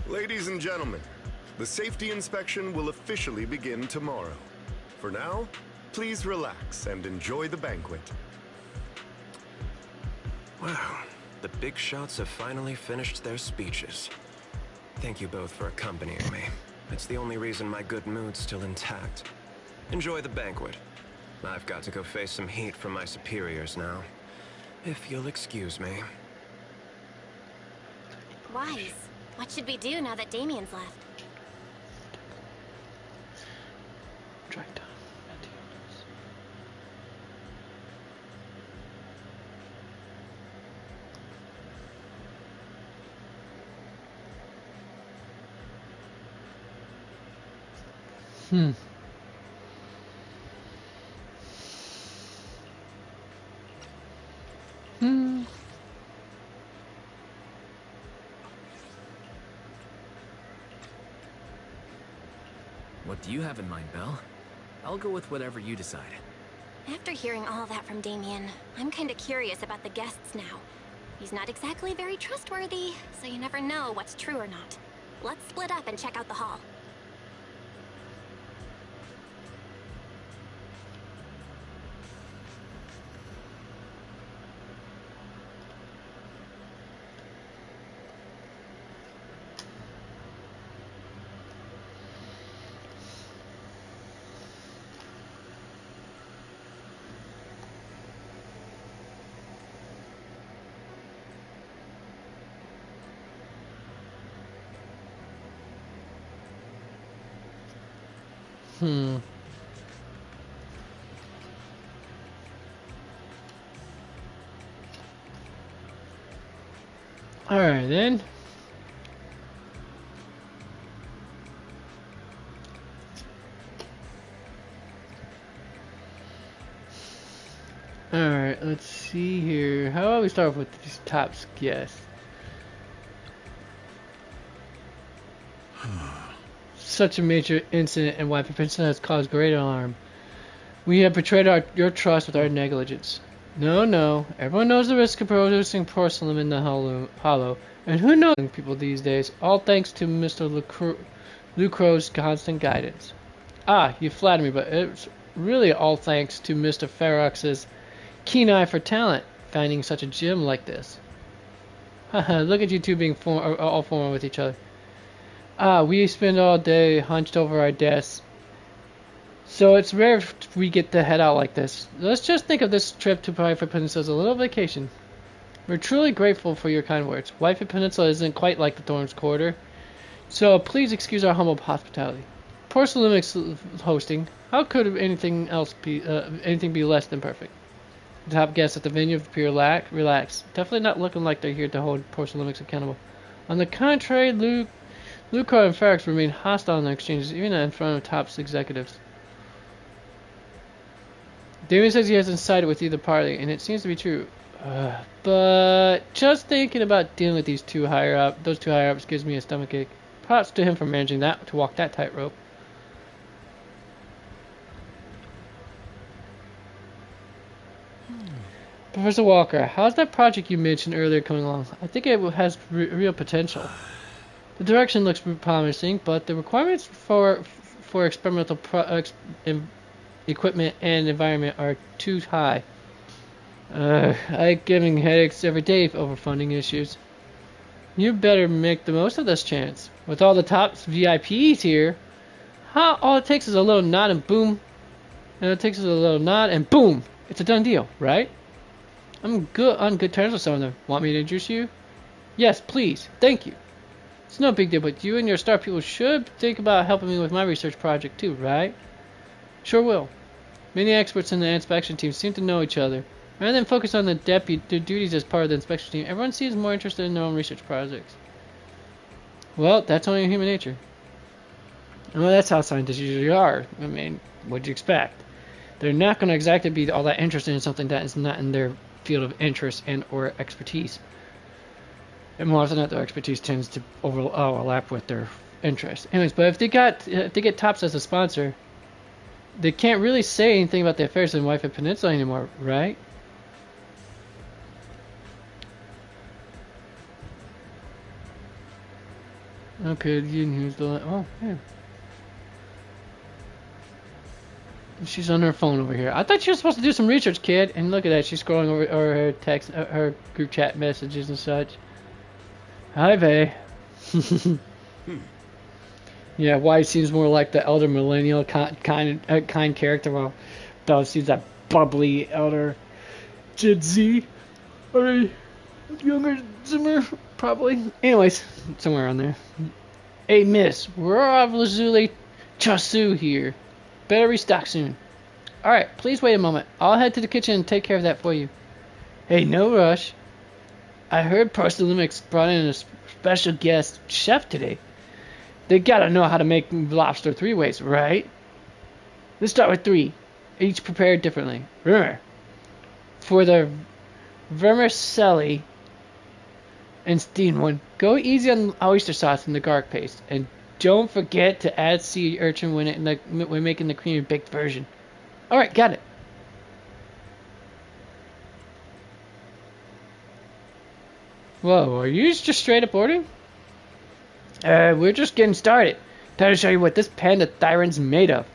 P: Ladies and gentlemen, the safety inspection will officially begin tomorrow. For now, please relax and enjoy the banquet.
O: Wow, the big shots have finally finished their speeches. Thank you both for accompanying me. It's the only reason my good mood's still intact. Enjoy the banquet. I've got to go face some heat from my superiors now. If you'll excuse me.
B: Wise. What should we do now that Damien's left?
F: What do you have in mind, Belle? I'll go with whatever you decide.
B: After hearing all that from Damien, I'm kinda curious about the guests now. He's not exactly very trustworthy, so you never know what's true or not. Let's split up and check out the hall.
A: Alright then. Alright, let's see here. How about we start off with these top guests? such a major incident and why Peninsula has caused great alarm. We have betrayed your trust with our negligence. No. Everyone knows the risk of producing porcelain in the hollow. And who knows people these days? All thanks to Mr. Lucro's constant guidance. Ah, you flatter me, but it's really all thanks to Mr. Ferox's keen eye for talent, finding such a gem like this. Haha, look at you two being all formal with each other. Ah, we spend all day hunched over our desks, so it's rare we get to head out like this. Let's just think of this trip to Private Peninsula as a little vacation. We're truly grateful for your kind words. Whitefoot Peninsula isn't quite like the Thorns Quarter, so please excuse our humble hospitality. Porcelain's hosting. How could anything be less than perfect? The top guests at the venue appear relaxed. Definitely not looking like they're here to hold Porcelainix accountable. On the contrary, Lucro and Ferox remain hostile in their exchanges, even in front of Top's executives. Damien says he hasn't sided with either party, and it seems to be true. But just thinking about dealing with those two higher ups gives me a stomachache. Props to him for managing to walk that tightrope. Professor Walker, how's that project you mentioned earlier coming along? I think it has real potential. The direction looks promising, but the requirements for experimental equipment and environment are too high. I'm getting headaches every day over funding issues. You better make the most of this chance. With all the top VIPs here, all it takes is a little nod and boom. It's a done deal, right? I'm on good terms with some of them. Want me to introduce you? Yes, please. Thank you. It's no big deal, but you and your star people should think about helping me with my research project too, right? Sure will. Many experts in the inspection team seem to know each other. Rather than focus on their duties as part of the inspection team, everyone seems more interested in their own research projects. Well, that's only human nature. Well, that's how scientists usually are. I mean, what'd you expect? They're not going to exactly be all that interested in something that is not in their field of interest and or expertise. And more often than not, their expertise tends to overlap with their interest. Anyways, but if they get Tops as a sponsor, they can't really say anything about the affairs in Whitefoot Peninsula anymore, right? Okay, you can use the yeah. She's on her phone over here. I thought she was supposed to do some research, kid. And look at that, she's scrolling over her text, her group chat messages and such. Hi, Vay. Yeah, White seems more like the elder millennial kind character, while Bella seems that bubbly elder ZZZ, or a younger Zimmer, probably. Anyways, somewhere on there. Hey, miss, we're obviously Chasu here. Better restock soon. Alright, please wait a moment. I'll head to the kitchen and take care of that for you. Hey, no rush. I heard Porcelainix brought in a special guest chef today. They gotta know how to make lobster 3 ways, right? Let's start with 3, each prepared differently. Remember, for the vermicelli and steamed one, go easy on oyster sauce and the garlic paste, and don't forget to add sea urchin when making the creamy baked version. Alright, got it. Whoa, are you just straight up ordering? We're just getting started. Time to show you what this panda thyron's made of.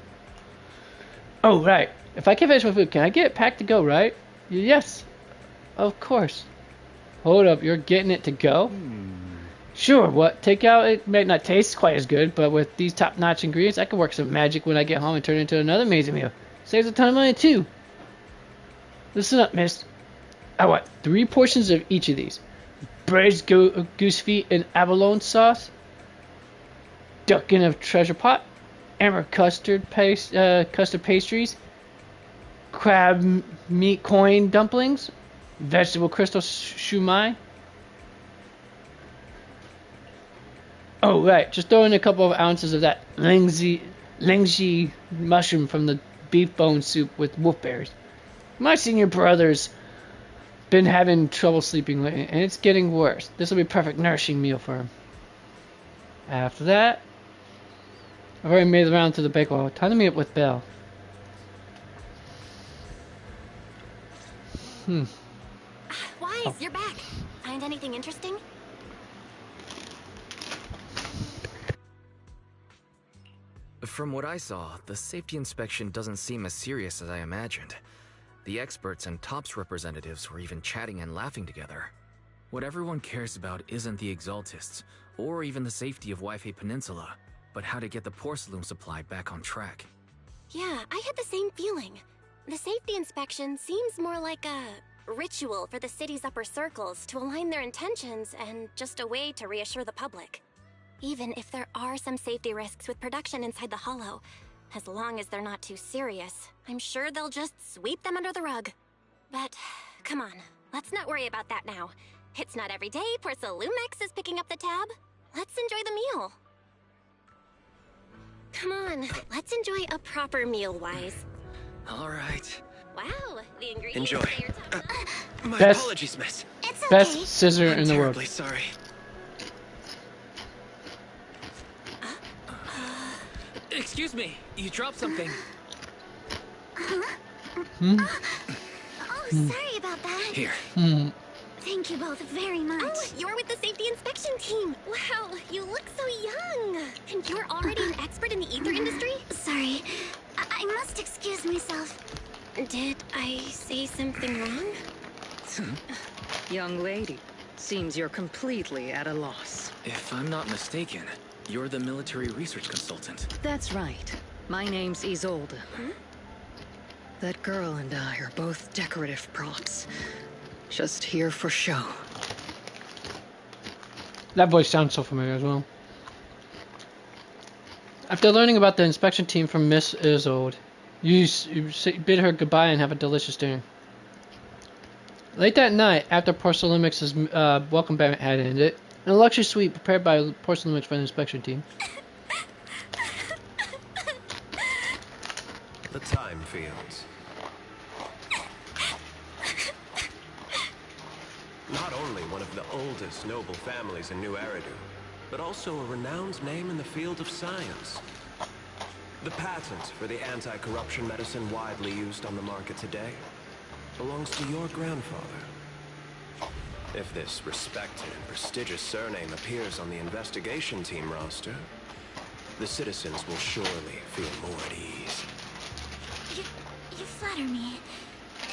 A: Oh, right. If I can't finish my food, can I get it packed to go, right? Yes. Of course. Hold up, you're getting it to go? Sure, what? Takeout, it may not taste quite as good, but with these top-notch ingredients, I can work some magic when I get home and turn it into another amazing meal. Saves a ton of money, too. Listen up, miss. I want 3 portions of each of these. Braised goose feet in abalone sauce, duck in a treasure pot, amber custard pastries, crab meat coin dumplings, vegetable crystal shumai. Oh, right, just throw in a couple of ounces of that lingzi mushroom from the beef bone soup with wolfberries. My senior brother's been having trouble sleeping lately, and it's getting worse. This will be a perfect nourishing meal for him. After that, I've already made the round to the bake wall. Time to meet up with Belle.
B: Wise, you're back. Find anything interesting?
F: From what I saw, the safety inspection doesn't seem as serious as I imagined. The experts and TOPS representatives were even chatting and laughing together. What everyone cares about isn't the Exaltists, or even the safety of Wi-Fi Peninsula, but how to get the porcelain supply back on track.
B: Yeah, I had the same feeling. The safety inspection seems more like a ritual for the city's upper circles to align their intentions and just a way to reassure the public. Even if there are some safety risks with production inside the Hollow, as long as they're not too serious, I'm sure they'll just sweep them under the rug. But, come on, let's not worry about that now. It's not every day Porcelumex is picking up the tab. Let's enjoy the meal. Come on, let's enjoy a proper meal, Wise.
F: All right.
B: Wow, the ingredients
O: Enjoy.
B: that you're talking
O: My
A: Best-
O: apologies, miss.
B: It's okay.
A: Best scissor
O: I'm
A: in the world.
O: terribly sorry.
F: Excuse me, you dropped something.
B: Oh, sorry about that.
F: Here.
B: Thank you both very much. Oh, you're with the safety inspection team. Wow, you look so young. And you're already an expert in the ether industry? Sorry, I must excuse myself. Did I say something wrong?
Q: Young lady, seems you're completely at a loss.
F: If I'm not mistaken, you're the military research consultant.
Q: That's right. My name's Isolde. That girl and I are both decorative props. Just here for show.
A: That voice sounds so familiar as well. After learning about the inspection team from Miss Isolde, you bid her goodbye and have a delicious dinner. Late that night, after Porcelumix's welcome banquet had ended, in a luxury suite prepared by Porcelumix for the inspection team.
O: The time fields. Not only one of the oldest noble families in New Eridu, but also a renowned name in the field of science. The patent for the anti-corruption medicine widely used on the market today belongs to your grandfather. If this respected and prestigious surname appears on the investigation team roster, the citizens will surely feel more at ease.
B: You flatter me.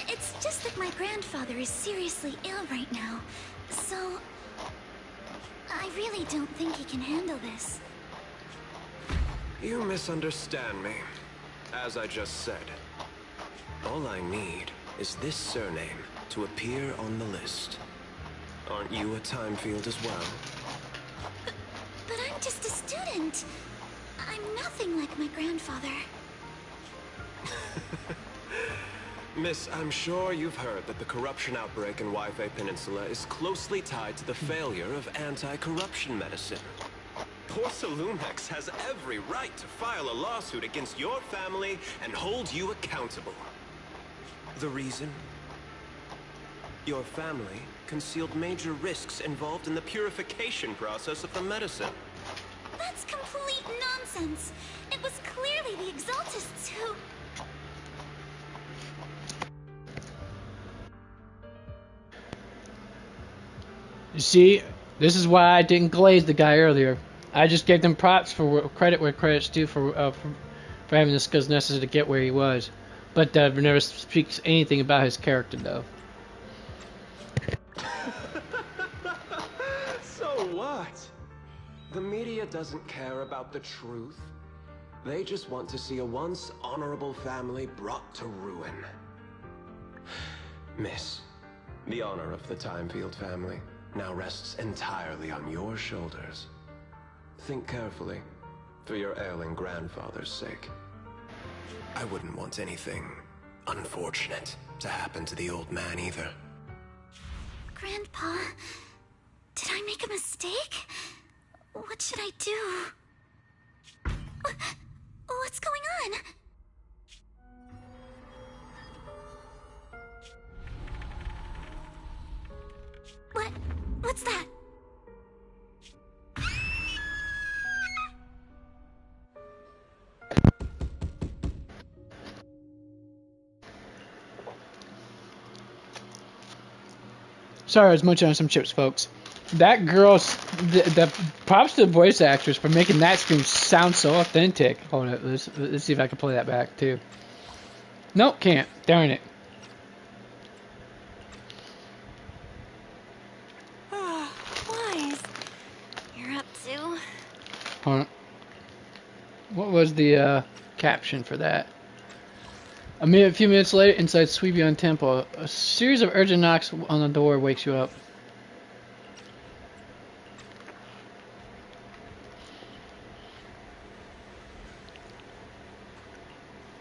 B: It's just that my grandfather is seriously ill right now, so I really don't think he can handle this.
O: You misunderstand me. As I just said, all I need is this surname to appear on the list. Aren't you a time field as well?
B: But I'm just a student. I'm nothing like my grandfather.
O: Miss, I'm sure you've heard that the corruption outbreak in Wi-Fi Peninsula is closely tied to the failure of anti-corruption medicine. Porcelumex has every right to file a lawsuit against your family and hold you accountable. The reason? Your family concealed major risks involved in the purification process of the medicine.
B: That's complete nonsense. It was clearly the Exaltists who...
A: You see, this is why I didn't glaze the guy earlier. I just gave them props for credit where credit's due for having the skills necessary to get where he was. But never speaks anything about his character, though.
O: So what? The media doesn't care about the truth. They just want to see a once honorable family brought to ruin. Miss, the honor of the Timefield family now rests entirely on your shoulders. Think carefully, for your ailing grandfather's sake. I wouldn't want anything unfortunate to happen to the old man either.
B: Grandpa, did I make a mistake? What should I do? What's going on? What's that?
A: Sorry, I was munching on some chips, folks. That girl's the props to the voice actors for making that scream sound so authentic. Hold on, let's see if I can play that back too. Nope, can't. Darn it.
B: Wise. You're up to?
A: Hold on. What was the caption for that? A few minutes later, inside Suibion Temple, a series of urgent knocks on the door wakes you up.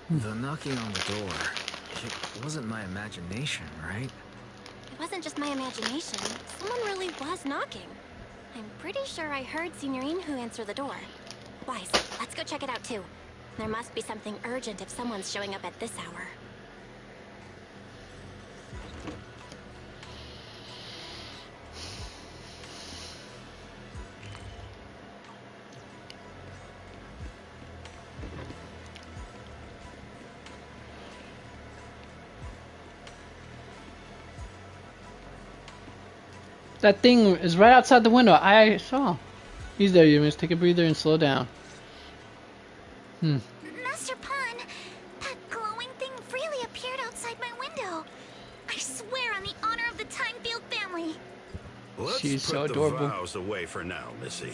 F: The knocking on the door, it wasn't my imagination, right?
B: It wasn't just my imagination. Someone really was knocking. I'm pretty sure I heard Signorine who answered the door. Wise, let's go check it out too. There must be something urgent if someone's showing up at this hour.
A: That thing is right outside the window. I saw. He's there. You must take a breather and slow down.
B: Master Pawn, that glowing thing really appeared outside my window. I swear on the honor of the Timefield family.
G: Let's
A: She's so
G: put
A: adorable.
G: the vows away for now, Missy.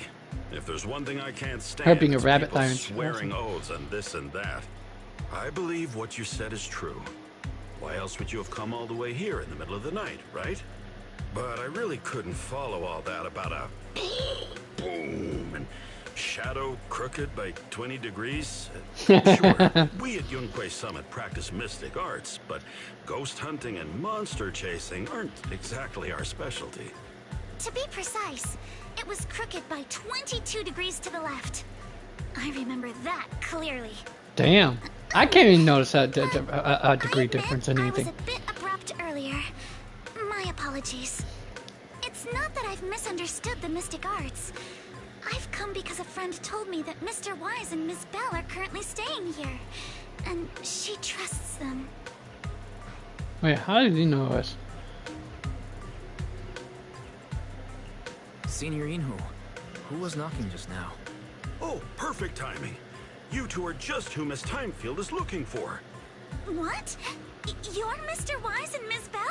G: If there's one thing I can't stand,
A: Her being a
G: it's
A: rabbit
G: people
A: lion.
G: swearing oaths and this and that. I believe what you said is true. Why else would you have come all the way here in the middle of the night, right? But I really couldn't follow all that about a boom and shadow crooked by 20 degrees. Sure, we at Yunquay Summit practice mystic arts, but ghost hunting and monster chasing aren't exactly our specialty.
B: To be precise, it was crooked by 22 degrees to the left. I remember that clearly.
A: Damn. I can't even notice a degree difference in anything.
B: I was a bit abrupt earlier. My apologies. It's not that I've misunderstood the mystic arts. I've come because a friend told me that Mr. Wise and Miss Bell are currently staying here, and she trusts them.
A: Wait, how did he know us?
F: Signorine who was knocking just now?
G: Oh, perfect timing. You two are just who Miss Timefield is looking for.
B: What? You're Mr. Wise and Miss Bell?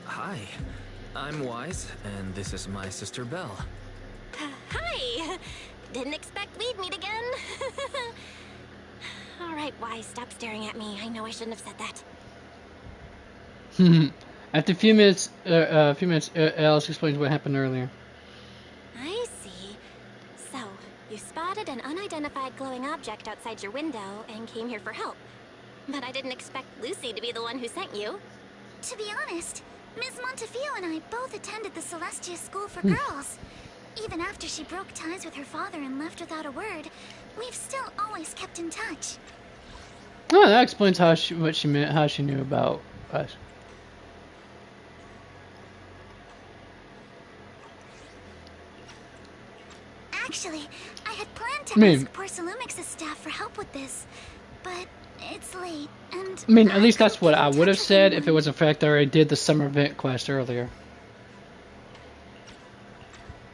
F: Hi. I'm Wise, and this is my sister Belle.
B: Hi! Didn't expect we'd meet again. Alright, Wise, stop staring at me. I know I shouldn't have said that.
A: After a few minutes, Alice explains what happened earlier.
B: I see. So, you spotted an unidentified glowing object outside your window and came here for help. But I didn't expect Lucy to be the one who sent you. To be honest, Ms. Montefiore and I both attended the Celestia School for Girls. Even after she broke ties with her father and left without a word, we've still always kept in touch.
A: Oh, that explains how what she meant, how she knew about us.
B: Actually, I had planned to ask Porcelumix's staff for help with this, but it's late, and
A: I mean, at least that's what I would have said if it was a fact I already did the summer event quest earlier.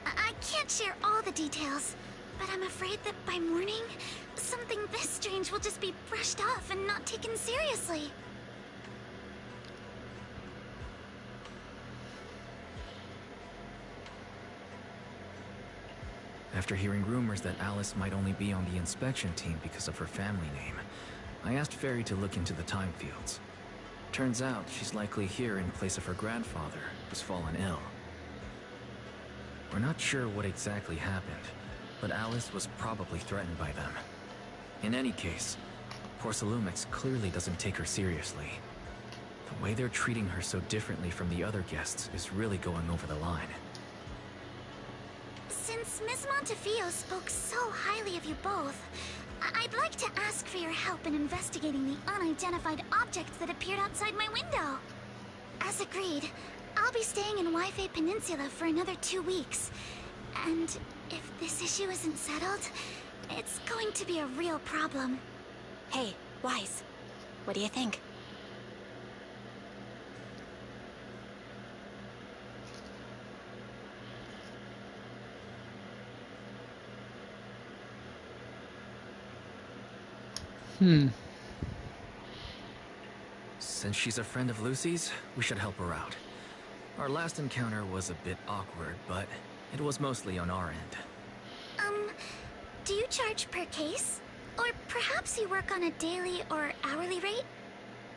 B: I can't share all the details, but I'm afraid that by morning, something this strange will just be brushed off and not taken seriously.
F: After hearing rumors that Alice might only be on the inspection team because of her family name, I asked Fairy to look into the time fields. Turns out she's likely here in place of her grandfather, who's fallen ill. We're not sure what exactly happened, but Alice was probably threatened by them. In any case, Porcelumix clearly doesn't take her seriously. The way they're treating her so differently from the other guests is really going over the line.
B: Since Ms. Montefiore spoke so highly of you both, I'd like to ask for your help in investigating the unidentified object that appeared outside my window. As agreed, I'll be staying in Wi-Fi Peninsula for another 2 weeks. And if this issue isn't settled, it's going to be a real problem. Hey, Wise, what do you think?
F: Since she's a friend of Lucy's, we should help her out. Our last encounter was a bit awkward, but it was mostly on our end.
B: Do you charge per case? Or perhaps you work on a daily or hourly rate?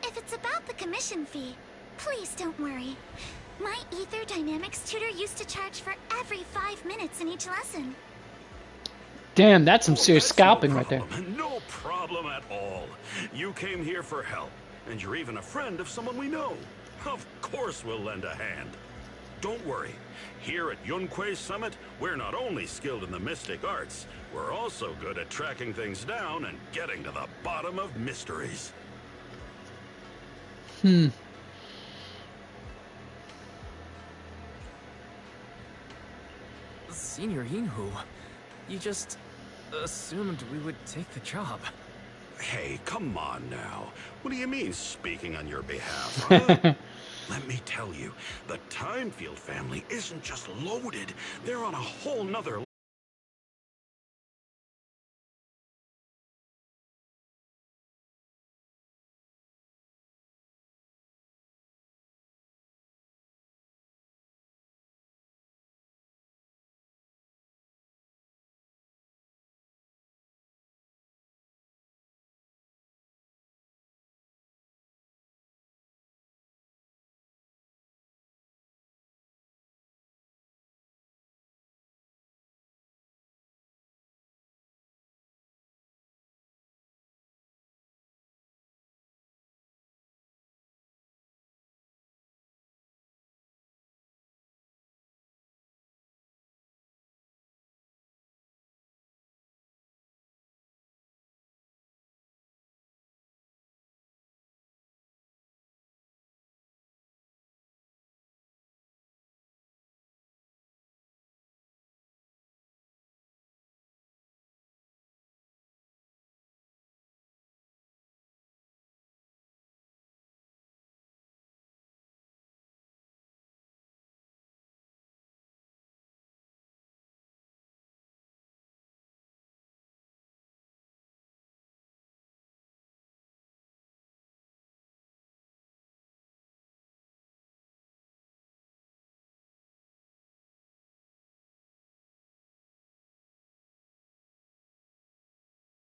B: If it's about the commission fee, please don't worry. My Ether Dynamics tutor used to charge for every 5 minutes in each lesson.
A: Damn, that's some serious scalping right there.
G: No problem at all. You came here for help, and you're even a friend of someone we know. Of course we'll lend a hand. Don't worry. Here at Yunquei Summit, we're not only skilled in the mystic arts, we're also good at tracking things down and getting to the bottom of mysteries.
F: Senior Yinhu, you just assumed we would take the job.
G: Hey, come on now. What do you mean, speaking on your behalf, huh? Let me tell you, the Timefield family isn't just loaded. They're on a whole nother